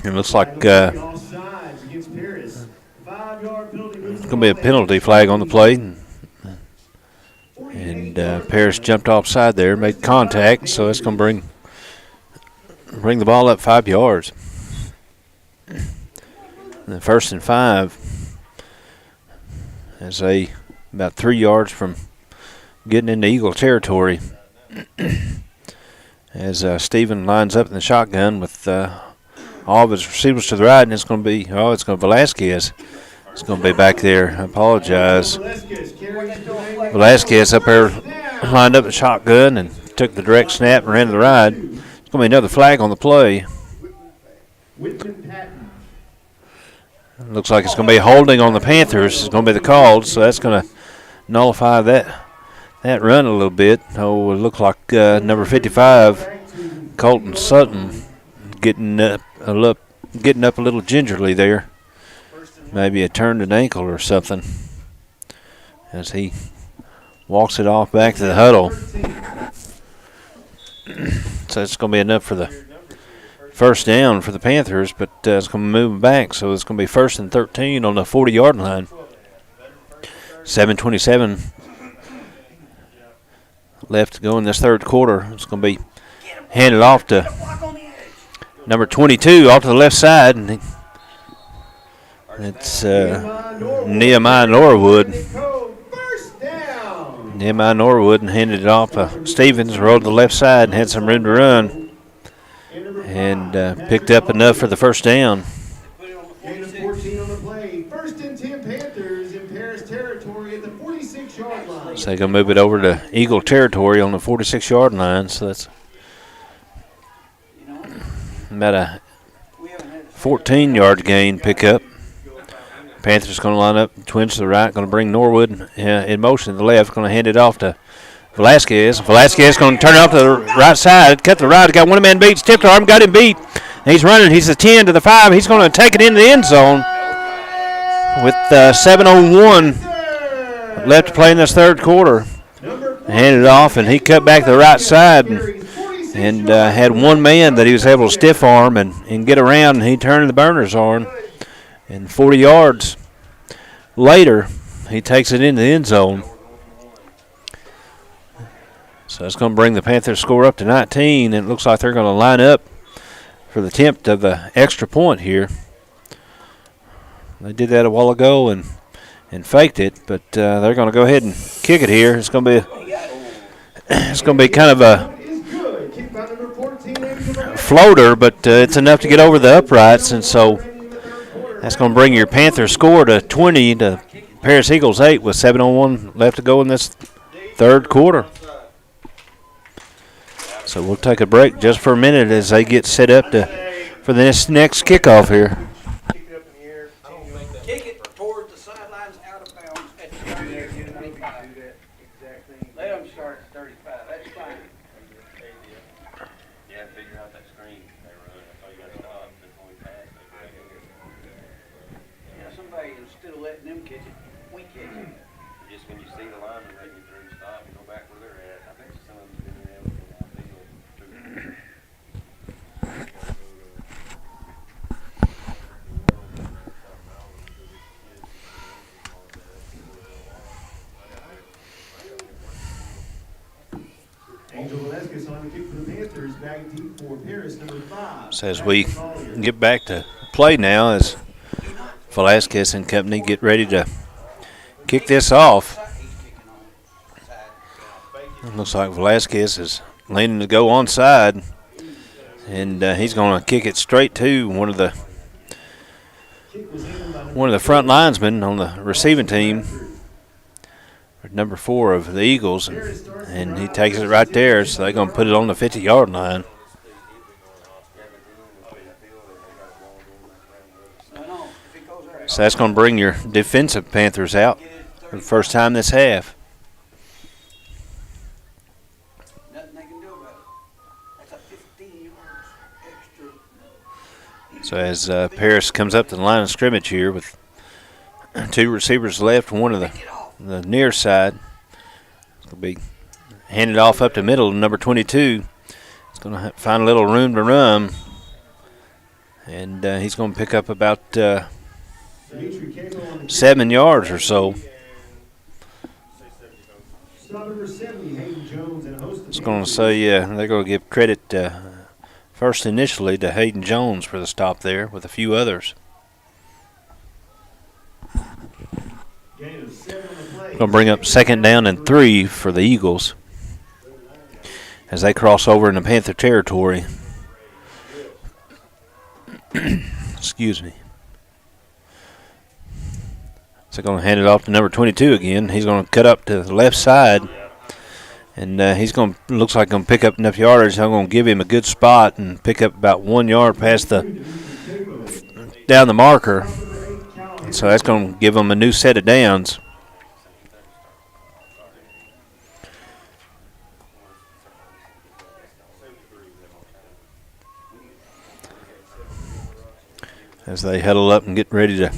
It looks like it's going to be a penalty flag on the play. And Paris jumped offside there, made contact, so that's going to bring the ball up 5 yards. And the 1st and 5 as they about 3 yards from getting into Eagle territory. As Steven lines up in the shotgun with all of his receivers to the right, and it's going to be Velasquez. It's going to be back there. I apologize. Velasquez up there lined up the shotgun and took the direct snap and ran to the right. It's going to be another flag on the play. Looks like it's going to be holding on the Panthers. It's going to be the call, so that's going to nullify that run a little bit. Oh, it looked like number 55, Colton Sutton, getting up a little gingerly there. Maybe a turned an ankle or something as he walks it off back to the huddle. So it's going to be enough for the first down for the Panthers, but it's going to move back, so it's going to be 1st and 13 on the 40-yard line. 7:27 left to go in this third quarter. It's going to be handed off to number 22 off to the left side, and it's Nehemiah Norwood. Nehemiah Norwood handed it off. Stevens rolled to the left side and had some room to run, and picked up enough for the first down.
Gain of 14 on the play. 1st and 10 Panthers in Paris territory at the 46-yard line.
So they're going to move it over to Eagle territory on the 46-yard line. So that's about a 14-yard gain pickup. Panthers going to line up, twins to the right, going to bring Norwood in motion to the left, going to hand it off to Velasquez. Velasquez going to turn it off to the right side, cut to the right, got one man beat, stiffed arm, got him beat. He's running, he's the 10 to the 5. He's going to take it into the end zone with 7:01 left to play in this third quarter. Handed it off, and he cut back to the right side and had one man that he was able to stiff arm and get around, and he turned the burners on. And 40 yards later, he takes it into the end zone. So it's going to bring the Panthers score up to 19, and it looks like they're going to line up for the attempt of the extra point here. They did that a while ago and faked it, but they're going to go ahead and kick it here. It's going to be kind of a floater, but it's enough to get over the uprights, and so that's going to bring your Panthers score to 20 to Paris Eagles 8 with 7:01 left to go in this third quarter. So we'll take a break just for a minute as they get set up for this next kickoff here.
Kick it toward the sidelines out of bounds at the 25. Let them start at 35. That's fine.
Yeah, figure out that screen they run. That's all you got to stop before we pass it.
Yeah, somebody, instead of letting them kick it, we kick it.
Just when you see the lineman making through, stop and go back where they're at. I bet some of them's been able to get out field.
Angel Velasquez on the kick for the Panthers, back deep for Paris, number 5.
So as we get back to play now, as Velasquez and company get ready to kick this off. It looks like Velasquez is leaning to go onside, and he's going to kick it straight to one of the front linesmen on the receiving team, number 4 of the Eagles, and he takes it right there. So they're going to put it on the 50-yard line. So that's going to bring your defensive Panthers out for the first time this half. So as Paris comes up to the line of scrimmage here with 2 receivers left, one of the near side, it's going to be handed off up the middle to number 22. It's going to find a little room to run, and he's going to pick up about 7 yards or so. It's going to say they're going to give credit first initially to Hayden Jones for the stop there with a few others. Going to bring up 2nd down and 3 for the Eagles as they cross over into Panther territory. Excuse me. So going to hand it off to number 22 again. He's going to cut up to the left side, and he's going to looks like going to pick up enough yardage. I'm going to give him a good spot and pick up about 1 yard past down the marker. And so that's going to give him a new set of downs. As they huddle up and get ready to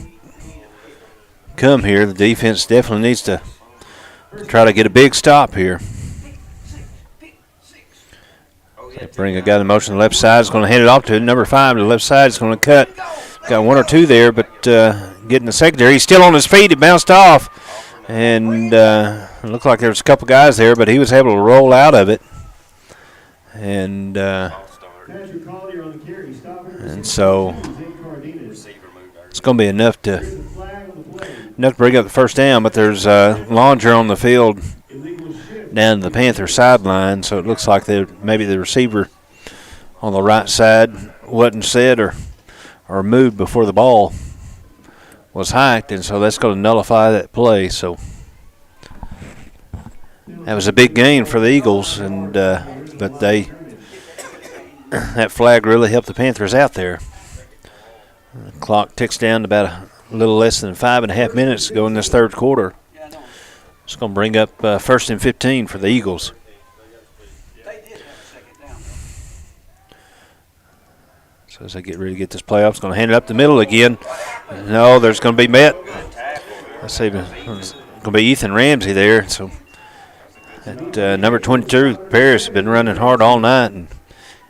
come here, the defense definitely needs to try to get a big stop here. They bring a guy in motion to the left side. Is going to hand it off to number 5 to the left side. Is going to cut. Got 1 or 2 there, but getting the secondary. He's still on his feet. He bounced off, and it looked like there was a couple guys there, but he was able to roll out of it. And so it's going to be enough to bring up the first down, but there's Longer on the field down to the Panther sideline, so it looks like maybe the receiver on the right side wasn't set or moved before the ball was hiked, and so that's going to nullify that play. So that was a big gain for the Eagles, and but that flag really helped the Panthers out there. The clock ticks down to about a little less than 5.5 minutes to go in this third quarter. It's going to bring up 1st and 15 for the Eagles. So as they get ready to get this play off, it's going to hand it up the middle again. No, there's going to be met. Let's see, it's going to be Ethan Ramsey there. So at number 22, Paris has been running hard all night,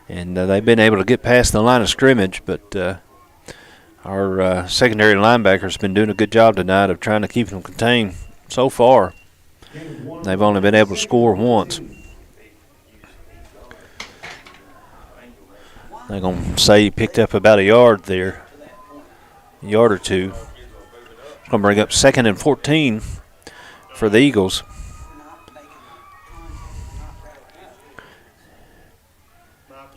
and they've been able to get past the line of scrimmage, but our secondary linebackers have been doing a good job tonight of trying to keep them contained so far. They've only been able to score once. They're going to say he picked up about a yard there, a yard or two. It's going to bring up 2nd and 14 for the Eagles.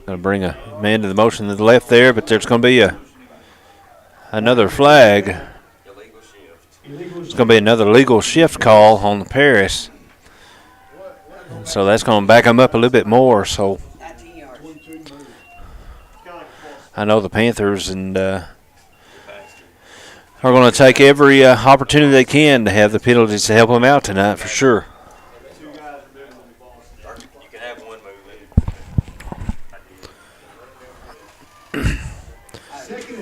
Going to bring a man to the motion to the left there, but there's going to be another flag. It's going to be another legal shift call on the Paris. And so that's going to back them up a little bit more. So I know the Panthers are going to take every opportunity they can to have the penalties to help them out tonight for sure.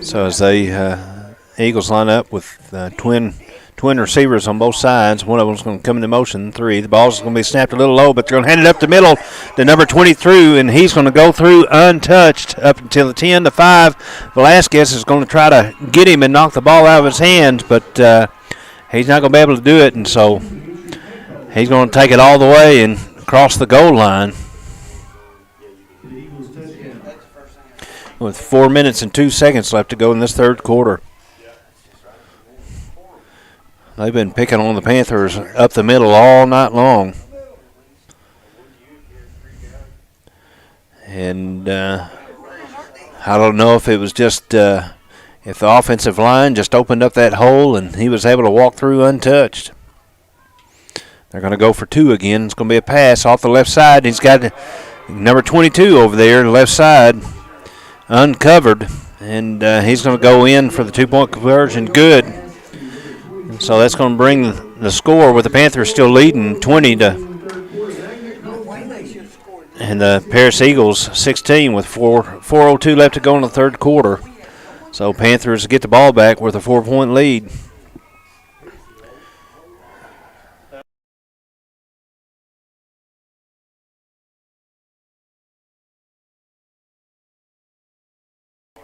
So as they Eagles line up with twin receivers on both sides, one of them's going to come into motion, 3. The ball's going to be snapped a little low, but they're going to hand it up the middle to number 23, and he's going to go through untouched up until the 10 to 5. Velasquez is going to try to get him and knock the ball out of his hands, but he's not going to be able to do it, and so he's going to take it all the way and cross the goal line. With 4 minutes and 2 seconds left to go in this third quarter. They've been picking on the Panthers up the middle all night long. And I don't know if it was just if the offensive line just opened up that hole and he was able to walk through untouched. They're going to go for 2 again. It's going to be a pass off the left side. He's got number 22 over there, left side, uncovered. And he's going to go in for the 2-point conversion. Good. And so that's going to bring the score with the Panthers still leading 20 to, and the Paris Eagles 16 with 4:02 left to go in the third quarter. So Panthers get the ball back with a 4-point lead.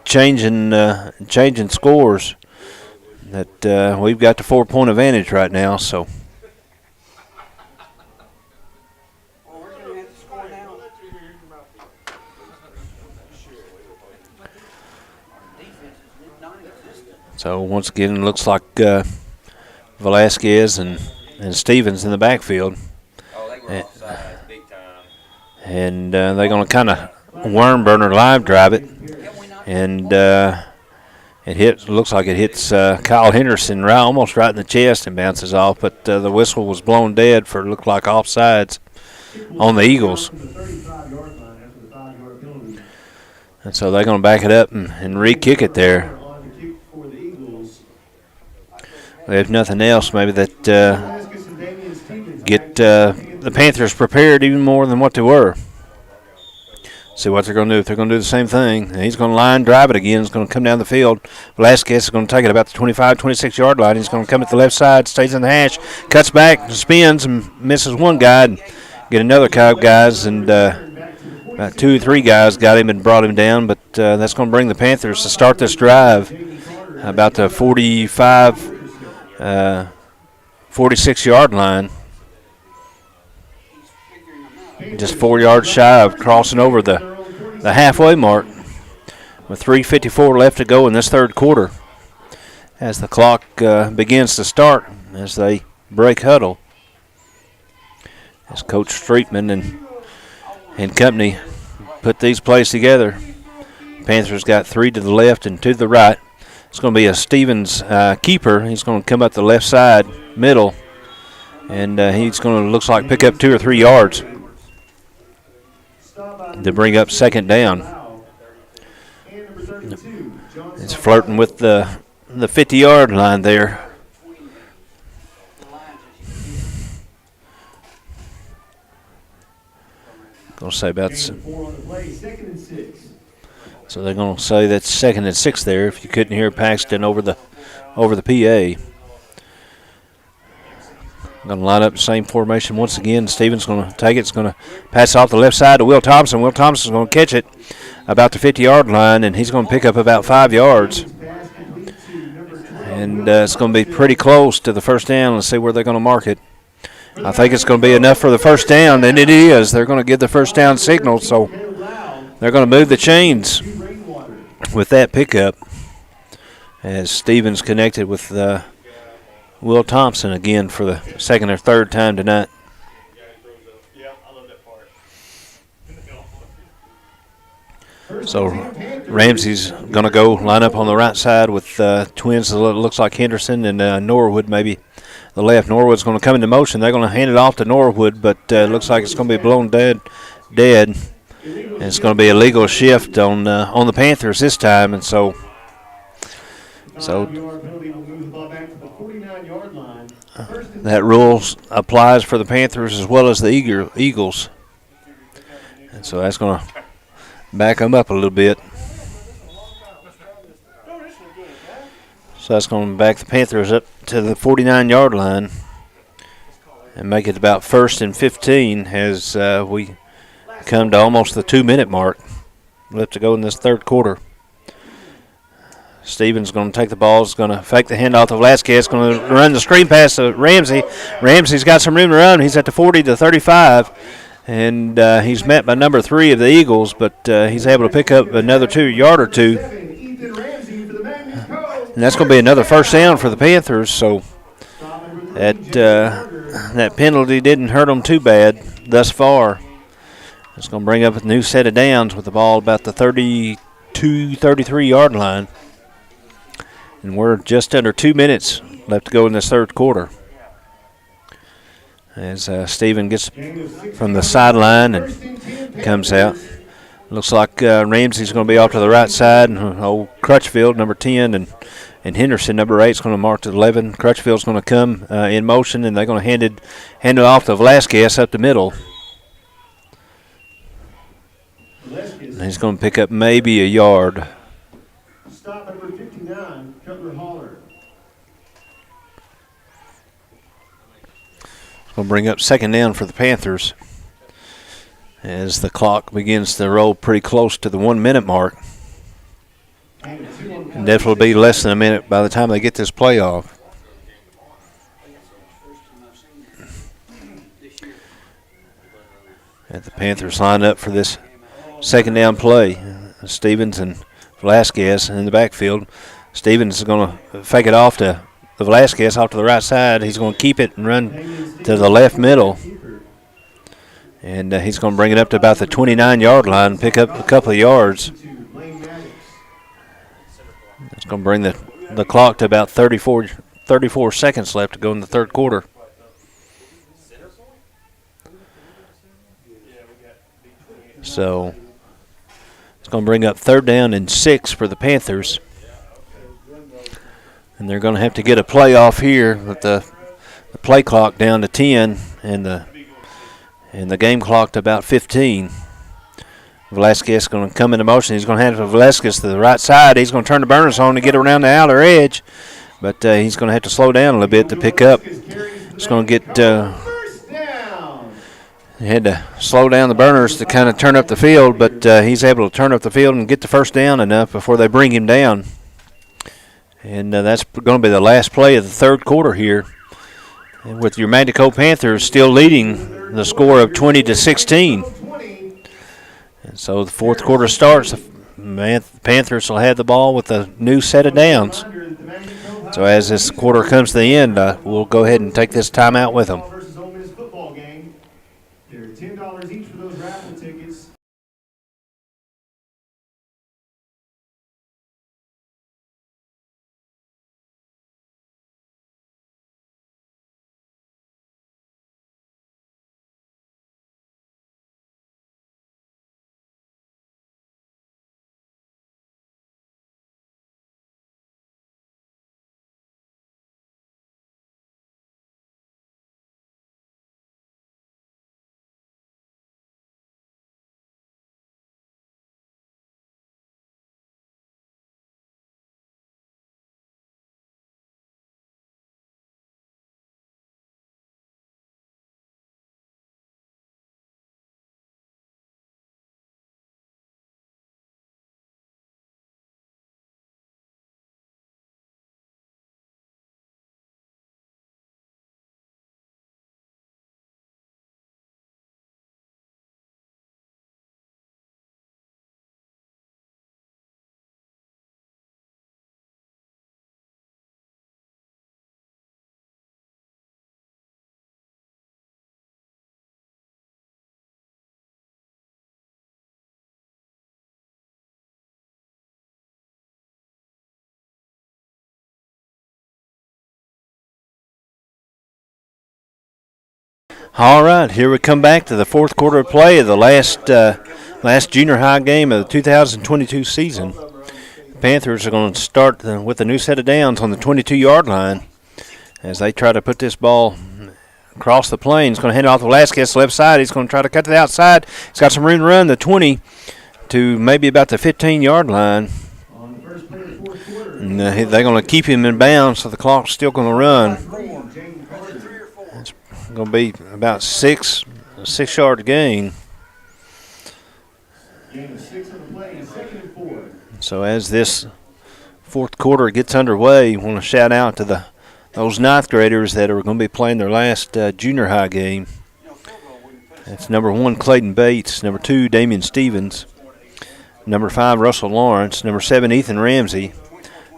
Changing scores. That we've got the 4-point advantage right now. So. So once again, it looks like Velasquez and Stevens in the backfield.
Oh, they were offside big time.
And they're going to kind of worm burner live drive it. And looks like it hits Kyle Henderson almost right in the chest and bounces off. But the whistle was blown dead for it looked like offsides on the Eagles. And so they're going to back it up and re-kick it there. If nothing else, maybe that get the Panthers prepared even more than what they were. See what they're going to do. If they're going to do the same thing, he's going to line drive it again. He's going to come down the field. Velasquez is going to take it about the 25, 26-yard line. He's going to come at the left side, stays in the hash, cuts back, spins, and misses one guy. And get another guys, and about 2 or 3 guys got him and brought him down. But that's going to bring the Panthers to start this drive about the 46-yard line. Just 4 yards shy of crossing over the halfway mark with 3:54 left to go in this third quarter as the clock begins to start as they break huddle. As Coach Streetman and company put these plays together, Panthers got 3 to the left and 2 to the right. It's going to be a Stevens keeper. He's going to come up the left side, middle, and he's going to, looks like, pick up 2 or 3 yards to bring up second down. It's flirting with the 50-yard line there. Going to say about so they're going to say that's 2nd and 6 there. If you couldn't hear Paxton over the PA. Going to line up the same formation once again. Stevens going to take it. It's going to pass off the left side to Will Thompson. Will Thompson's going to catch it about the 50-yard line, and he's going to pick up about 5 yards. And it's going to be pretty close to the first down. Let's see where they're going to mark it. I think it's going to be enough for the first down, and it is. They're going to give the first down signal, so they're going to move the chains with that pickup as Stevens connected with Will Thompson again for the second or third time tonight. So Ramsey's going to go line up on the right side with twins. It looks like Henderson and Norwood maybe the left. Norwood's going to come into motion. They're going to hand it off to Norwood, but it looks like it's going to be blown dead. And it's going to be a legal shift on the Panthers this time, and so that rule applies for the Panthers as well as the Eagles. And so that's going to back them up a little bit. So that's going to back the Panthers up to the 49-yard line and make it about 1st and 15 as we come to almost the 2-minute mark left to go in this third quarter. Stevens going to take the ball. Is going to fake the handoff to Velasquez. Going to run the screen pass to Ramsey. Ramsey's got some room to run. He's at the 40 to 35. And he's met by number 3 of the Eagles, but he's able to pick up another 2 yard or 2. And that's going to be another first down for the Panthers. So
That penalty didn't hurt them too bad thus far. It's going to bring up a new set of downs with the ball about the 32, 33-yard line. And we're just under 2 minutes left to go in this third quarter. As Steven gets from the sideline and comes out. Looks like Ramsey's going to be off to the right side, and old Crutchfield, number 10, and Henderson, number 8, is going to mark to 11. Crutchfield's going to come in motion, and they're going to hand it off to Velasquez up the middle. And he's going to pick up maybe a yard.
Stop number 59, Cutler Holler.
Going to bring up second down for the Panthers as the clock begins to roll pretty close to the 1 minute mark. And definitely be less than a minute by the time they get this play off. And the Panthers line up for this second down play. Stevens and Velasquez in the backfield. Stevens is going to fake it off to Velasquez off to the right side. He's going to keep it and run to the left middle. And he's going to bring it up to about the 29-yard line, pick up a couple of yards. It's going to bring the clock to about 34 seconds left to go in the third quarter. So it's going to bring up 3rd down and 6 for the Panthers. And they're going to have to get a play off here with the play clock down to 10 and the game clock to about 15. Velasquez is going to come into motion. He's going to hand it to Velasquez to the right side. He's going to turn the burners on to get around the outer edge, but he's going to have to slow down a little bit to pick up. He's going to get he had to slow down the burners to kind of turn up the field, but he's able to turn up the field and get the first down enough before they bring him down. And that's going to be the last play of the third quarter here, and with your Mantico Panthers still leading the score of 20-16. And so the fourth quarter starts. The Panthers will have the ball with a new set of downs. So as this quarter comes to the end, we'll go ahead and take this timeout with them.
They're $10 each for those raffle tickets.
All right, here we come back to the fourth quarter of play of the last junior high game of the 2022 season. The Panthers are going to start with a new set of downs on the 22-yard line as they try to put this ball across the plane. He's going to hand it off to Velasquez, left side. He's going to try to cut to the outside. He's got some room to run the 20 to maybe about the 15-yard line. And they're going to keep him in bounds, so the clock's still going to run. It's going to be about a 6-yard gain. So as this fourth quarter gets underway, I want to shout out to those ninth graders that are going to be playing their last junior high game. That's number 1, Clayton Bates, number 2, Damian Stevens, number 5, Russell Lawrence, number 7, Ethan Ramsey,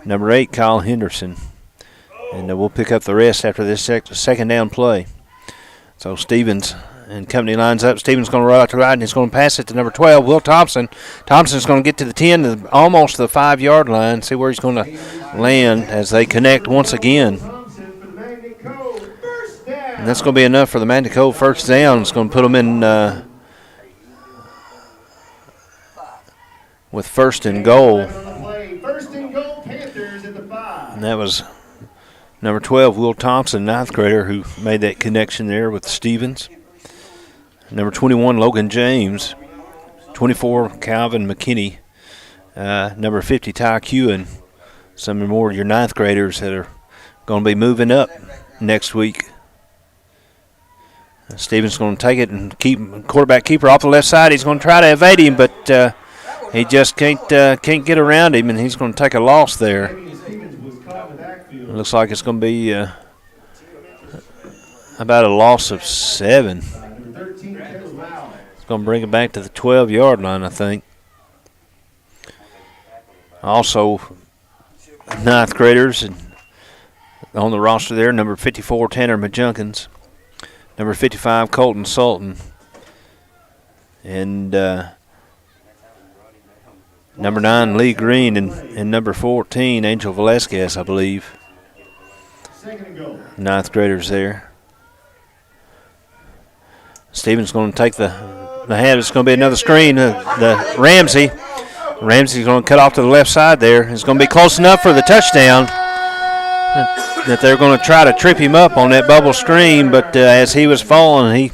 number 8, Kyle Henderson, And we'll pick up the rest after this second down play. So Stevens and company lines up. Stevens going to roll out to the right, and he's going to pass it to number 12, Will Thompson. Thompson's going to get to the 10, almost the 5-yard line. See where he's going to land as they connect once again. And that's going to be enough for the Magnet Cove first down. It's going to put them in with first and goal. And that was number 12, Will Thompson, 9th grader, who made that connection there with Stevens. Number 21, Logan James. 24, Calvin McKinney. Number 50, Ty Kewen. Some more of your 9th graders that are going to be moving up next week. Stevens going to take it and keep quarterback keeper off the left side. He's going to try to evade him, but he just can't get around him, and he's going to take a loss there. It looks like it's going to be about a loss of 7. It's going to bring it back to the 12-yard line, I think. Also, 9th graders on the roster there, number 54, Tanner Majunkins. Number 55, Colton Sultan. And number 9, Lee Green. And number 14, Angel Velasquez, I believe. 9th graders there. Stevens going to take the hand. It's going to be another screen. The Ramsey's going to cut off to the left side there. It's going to be close enough for the touchdown that they're going to try to trip him up on that bubble screen, but as he was falling,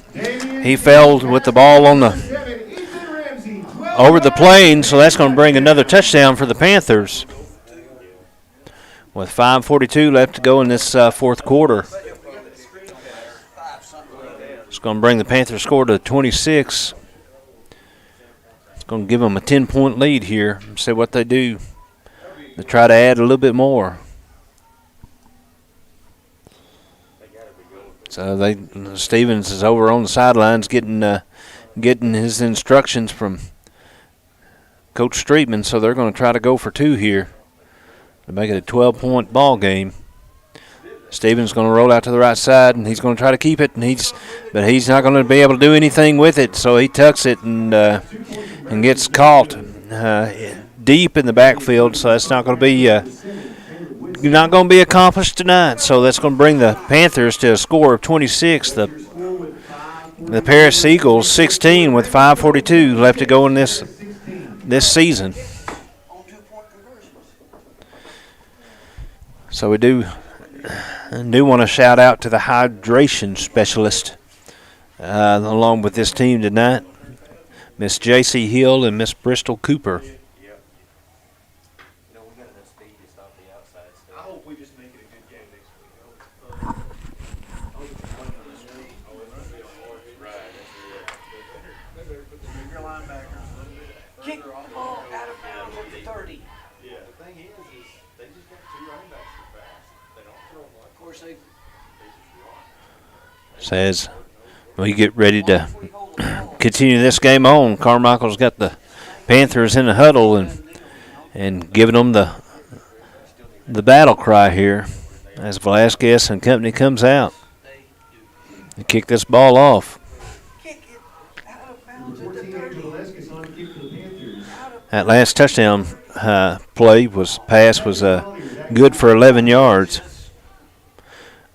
he fell with the ball on over the plane, so that's going to bring another touchdown for the Panthers. With 5:42 left to go in this fourth quarter. It's going to bring the Panthers score to 26. It's going to give them a 10-point lead here. See what they do to try to add a little bit more. So Stevens is over on the sidelines getting his instructions from Coach Streetman. So they're going to try to go for 2 here to make it a 12-point ball game. Stevens going to roll out to the right side, and he's going to try to keep it, but he's not going to be able to do anything with it. So he tucks it and gets caught deep in the backfield. So that's not going to be accomplished tonight. So that's going to bring the Panthers to a score of 26. The Paris Eagles 16 with 5:42 left to go in this season. So we do want to shout out to the hydration specialist along with this team tonight, Miss J.C. Hill and Miss Bristol Cooper.
Kick the ball out of bounds at the 30.
Yeah, the thing is they just got 2 running backs that fast. They don't throw them like.
Of course, they
just run.
Says we get ready to continue this game on. Carmichael's got the Panthers in the huddle and giving them the battle cry here as Velasquez and company comes out to kick this ball off.
kick it out of bounds at the 30.
That last touchdown pass was good for 11 yards.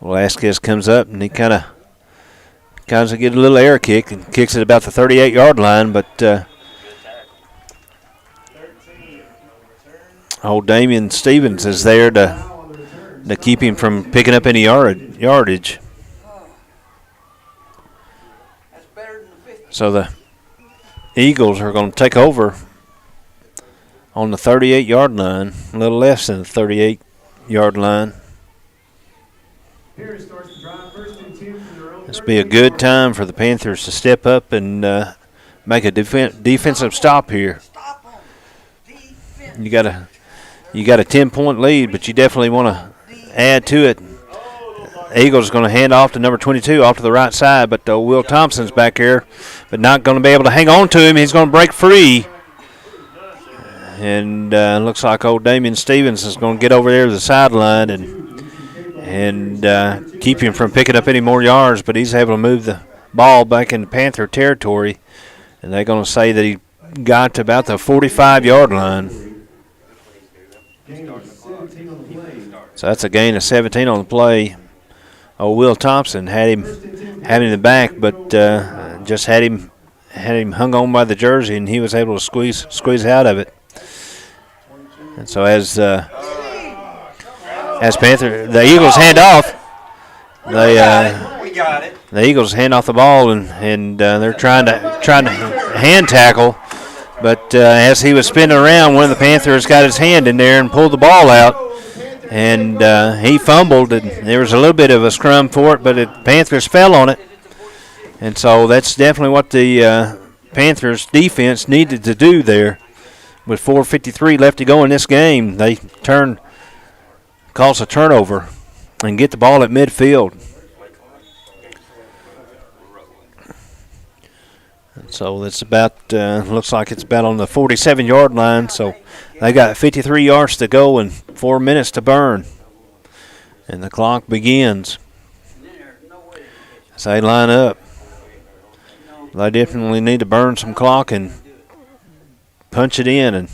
Velasquez comes up and he kind of get a little air kick and kicks it about the 38-yard line, but old Damian Stevens is there to keep him from picking up any yardage.
That's better than the 50.
So the Eagles are going to take over on the 38-yard line, a little less than the 38-yard line. This will be a good time for the Panthers to step up and make a defensive stop here. You got a 10-point lead, but you definitely want to add to it. Eagles going to hand off to number 22 off to the right side, but Will Thompson's back here, but not going to be able to hang on to him. He's going to break free. And looks like old Damian Stevens is going to get over there to the sideline and keep him from picking up any more yards, but he's able to move the ball back into Panther territory, and they're going to say that he got to about the 45-yard line. So that's a gain of 17 on the play. Will Thompson had him in the back, but just had him hung on by the jersey, and he was able to squeeze out of it. And so as Panther, the Eagles hand off, the Eagles hand off the ball, and they're trying to hand tackle, but as he was spinning around, one of the Panthers got his hand in there and pulled the ball out, and he fumbled, and there was a little bit of a scrum for it, but the Panthers fell on it, and so that's definitely what the Panthers defense needed to do there. With 4:53 left to go in this game, they cause a turnover and get the ball at midfield. So it's about, looks like it's about on the 47-yard line. So they got 53 yards to go and 4 minutes to burn. And the clock begins. As they line up, they definitely need to burn some clock and punch it in and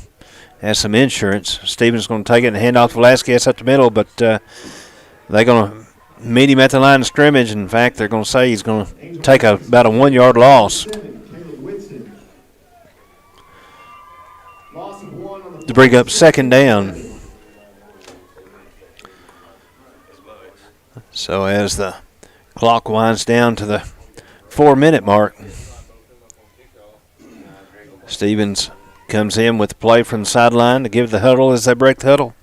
has some insurance. Stevens going to take it and hand off to Velasquez up the middle, but they're going to meet him at the line of scrimmage. In fact, they're going to say he's going to take about a 1-yard loss to bring up second down. So as the clock winds down to the 4-minute mark, Stevens comes in with the play from the sideline to give the huddle as they break the huddle.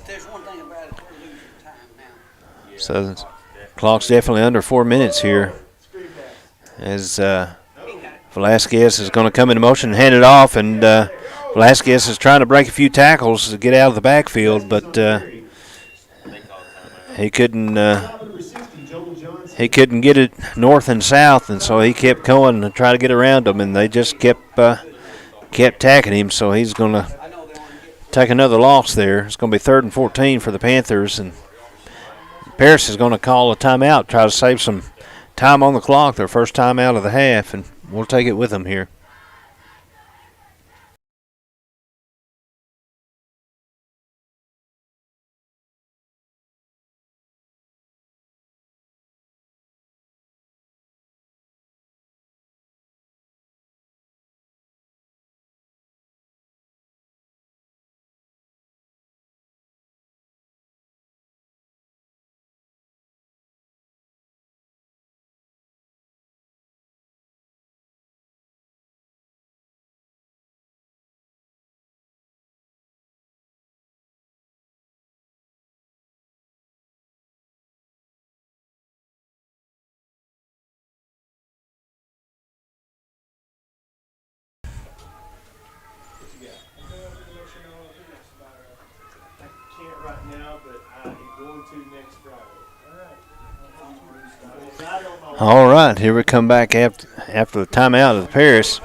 There's one thing about it, we're losing time now.
So the clock's definitely under 4 minutes here as Velasquez is going to come into motion and hand it off, and Velasquez is trying to break a few tackles to get out of the backfield, but he couldn't get it north and south, and so he kept going to try to get around them, and they just kept tacking him, so he's going to take another loss there. It's going to be 3rd and 14 for the Panthers, and Paris is going to call a timeout, try to save some time on the clock, their first time out of the half, and we'll take it with them here. All right, here we come back after the timeout of the Paris.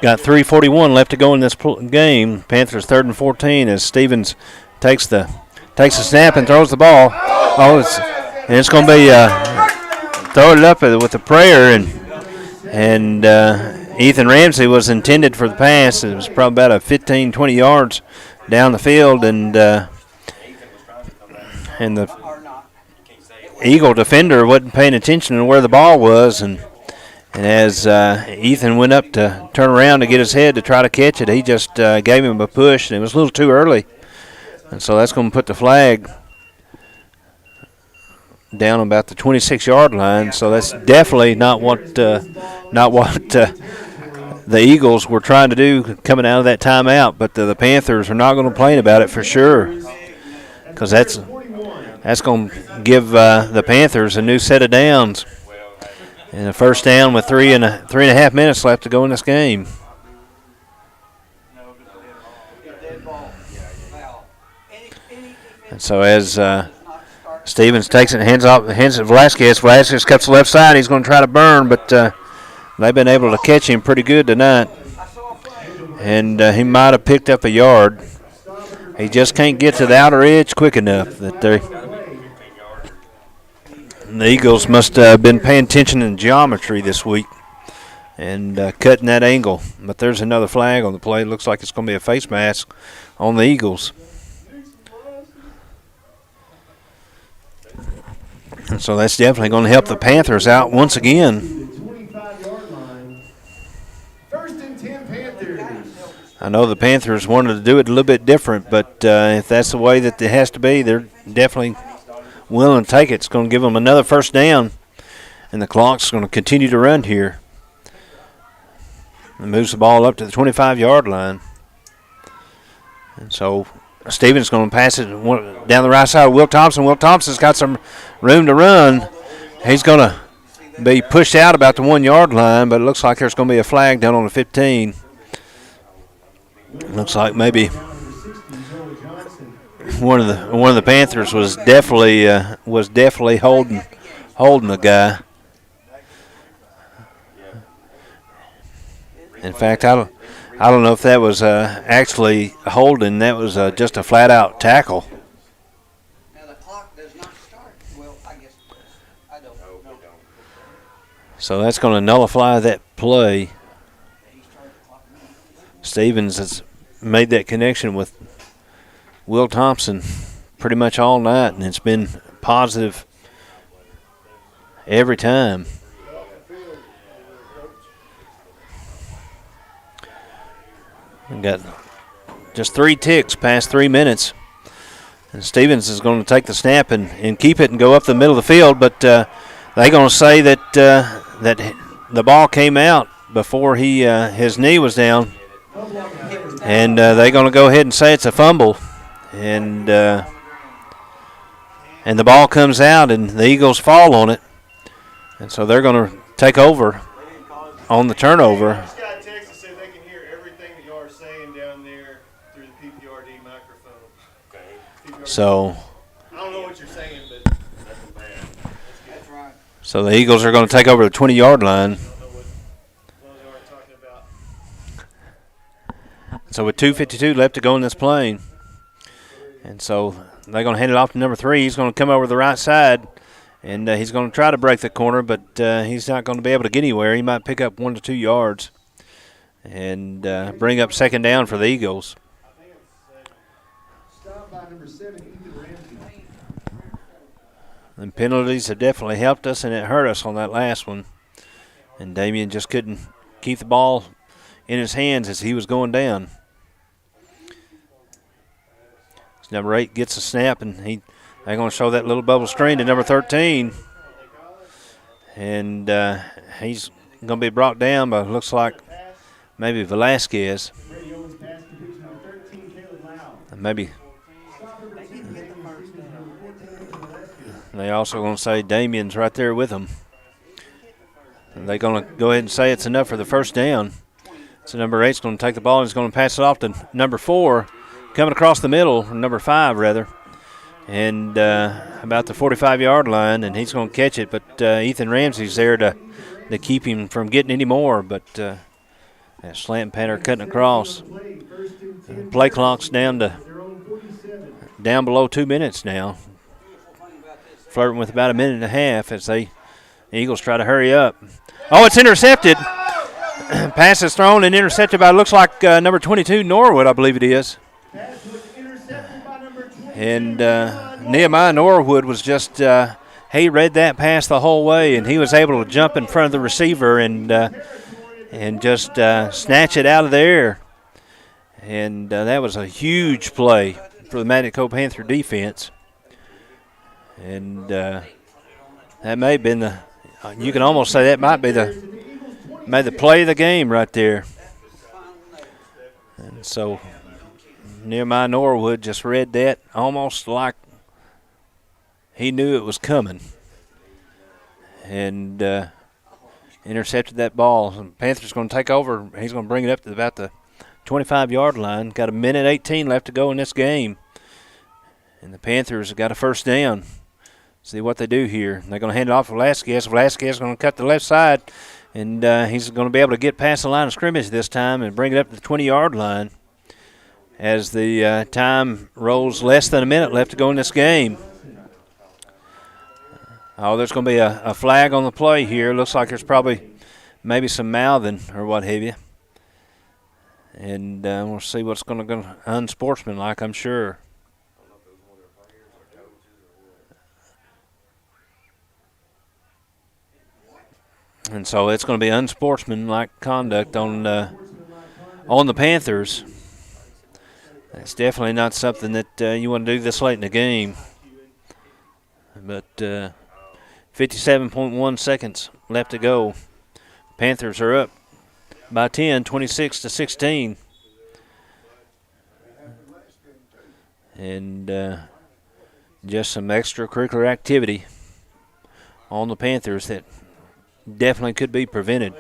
Got 3:41 left to go in this game. Panthers 3rd and 14 as Stevens takes the snap and throws the ball. It's going to be throw it up with a prayer, and Ethan Ramsey was intended for the pass. It was probably about a 15, 20 yards down the field, and the Eagle defender wasn't paying attention to where the ball was, and as Ethan went up to turn around to get his head to try to catch it, he just gave him a push, and it was a little too early. And so that's going to put the flag down about the 26-yard line. So that's definitely not what the Eagles were trying to do coming out of that timeout. But the Panthers are not going to complain about it for sure, because that's going to give the Panthers a new set of downs. And a first down with 3.5 minutes left to go in this game. And so as Stevens takes it and hands it to Velasquez. Velasquez cuts the left side. He's going to try to burn, but they've been able to catch him pretty good tonight. And he might have picked up a yard. he just can't get to the outer edge quick enough. The Eagles must have been paying attention in geometry this week and cutting that angle. But there's another flag on the play. Looks like it's going to be a face mask on the Eagles. And so that's definitely going to help the Panthers out once again. I know the Panthers wanted to do it a little bit different, but if that's the way that it has to be, they're definitely willing to take it. It's going to give them another first down, and the clock's going to continue to run here. It moves the ball up to the 25-yard line. And so Stevens going to pass it down the right side of Will Thompson. Will Thompson's got some room to run. He's going to be pushed out about the 1-yard line, but it looks like there's going to be a flag down on the 15. Looks like maybe one of the Panthers was definitely holding the guy. In fact, I don't know if that was actually holding. That was just a flat out tackle.
Now the clock does not start. Well, I guess it does. I don't know.
So that's going to nullify that play. Stevens has made that connection with Will Thompson pretty much all night, and it's been positive every time. We got just 3 ticks past 3 minutes, and Stevens is going to take the snap and keep it and go up the middle of the field, but they're going to say that that the ball came out before his knee was down. And they're going to go ahead and say it's a fumble. And the ball comes out, and the Eagles fall on it. And so they're going to take over on the turnover.
I just got a text that said they can hear everything that y'all are saying down there through the PPRD microphone. Okay.
So
I don't know what you're saying, but that's bad.
That's right.
So the Eagles are going to take over the 20-yard line. So with 2:52 left to go in this play, and so they're going to hand it off to number 3. He's going to come over the right side, and he's going to try to break the corner, but he's not going to be able to get anywhere. He might pick up 1 to 2 yards and bring up second down for the Eagles. And penalties have definitely helped us, and it hurt us on that last one. And Damian just couldn't keep the ball in his hands as he was going down. Number 8 gets a snap, and they're going to show that little bubble screen to number 13. And he's going to be brought down by, looks like, maybe Velasquez. And maybe they also going to say Damian's right there with him. And they're going to go ahead and say it's enough for the first down. So number 8's going to take the ball and he's going to pass it off to number 4. Coming across the middle, or number 5 rather, and about the 45-yard line, and he's going to catch it. But Ethan Ramsey's there to keep him from getting any more. But that slant pattern cutting across. Play clock's down below 2 minutes now, flirting with about a minute and a half as the Eagles try to hurry up. Oh, it's intercepted. Pass is thrown and intercepted by, looks like number 22 Norwood, I believe it is. And Nehemiah Norwood was just, he read that pass the whole way, and he was able to jump in front of the receiver and just snatch it out of the air. And that was a huge play for the Magnet Cove Panther defense. And that may have been you can almost say that might be the play of the game right there. And so Nehemiah Norwood just read that almost like he knew it was coming and intercepted that ball. And Panthers going to take over. He's going to bring it up to about the 25-yard line. Got a minute 18 left to go in this game. And the Panthers have got a first down. See what they do here. They're going to hand it off to Velasquez. Velasquez is going to cut the left side, and he's going to be able to get past the line of scrimmage this time and bring it up to the 20-yard line. as the time rolls less than a minute left to go in this game. Oh, there's going to be a flag on the play here. Looks like there's probably maybe some mouthing or what have you. And we'll see what's going to go unsportsmanlike, I'm sure. And so it's going to be unsportsmanlike conduct on the Panthers. That's definitely not something that you want to do this late in the game. But 57.1 seconds left to go. Panthers are up by 10, 26-16. And just some extracurricular activity on the Panthers that definitely could be prevented.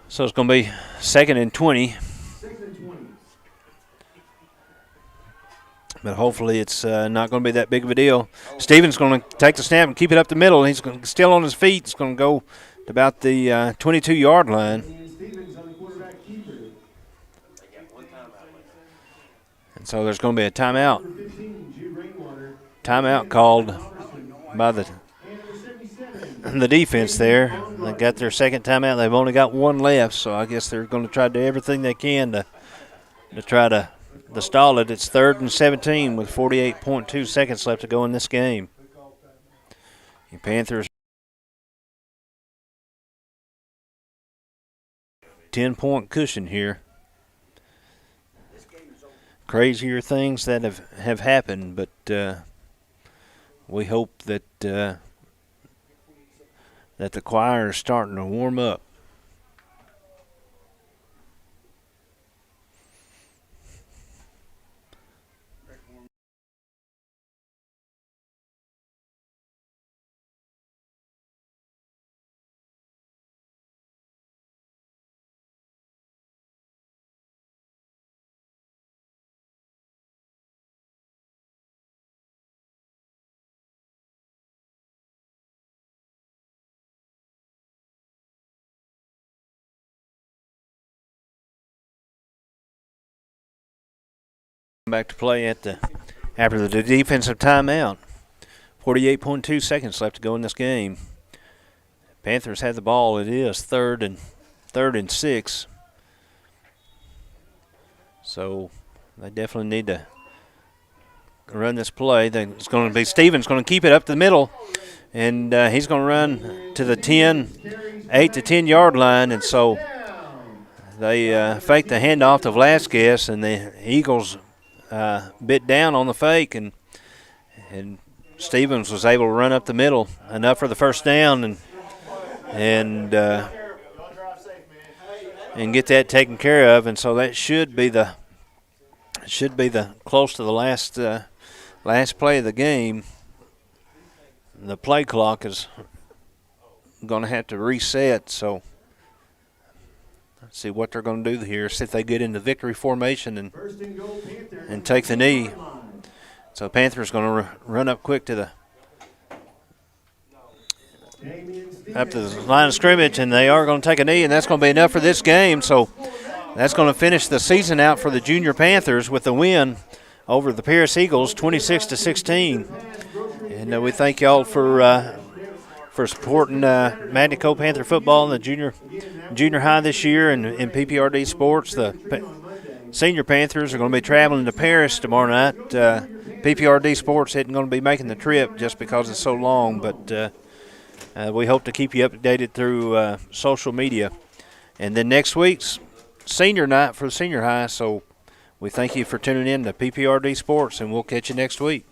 So it's going to be 2nd and 20. But hopefully it's not going to be that big of a deal. Stevens going to take the snap and keep it up the middle. He's still on his feet. He's going to go to about the 22-yard line. And so there's going to be a timeout. Timeout called by the defense there. They got their second timeout. They've only got one left, so I guess they're going to try to do everything they can to try to stall it. It's 3rd and 17 with 48.2 seconds left to go in this game. The Panthers 10-point cushion here. Crazier things that have happened, but we hope that the choir is starting to warm up. Back to play after the defensive timeout. 48.2 seconds left to go in this game. Panthers have the ball. It is third and 6. So they definitely need to run this play. It's going to be Stevens going to keep it up the middle, and he's going to run to the 8 to 10 yard line, and so they fake the handoff to Velasquez, and the Eagles bit down on the fake, and Stevens was able to run up the middle enough for the first down and get that taken care of, and so that should be the close to the last play of the game. The play clock is going to have to reset, so let's see what they're going to do here. See if they get into victory formation and take the knee. So the Panthers going to run up quick to the line of scrimmage, and they are going to take a knee, and that's going to be enough for this game. So that's going to finish the season out for the Junior Panthers with the win over the Paris Eagles, 26-16. And we thank y'all for supporting Magna-Cove Panther football in the junior high this year and in PPRD sports. The senior Panthers are going to be traveling to Paris tomorrow night. PPRD sports isn't going to be making the trip just because it's so long, but we hope to keep you updated through social media. And then next week's senior night for the senior high, so we thank you for tuning in to PPRD sports, and we'll catch you next week.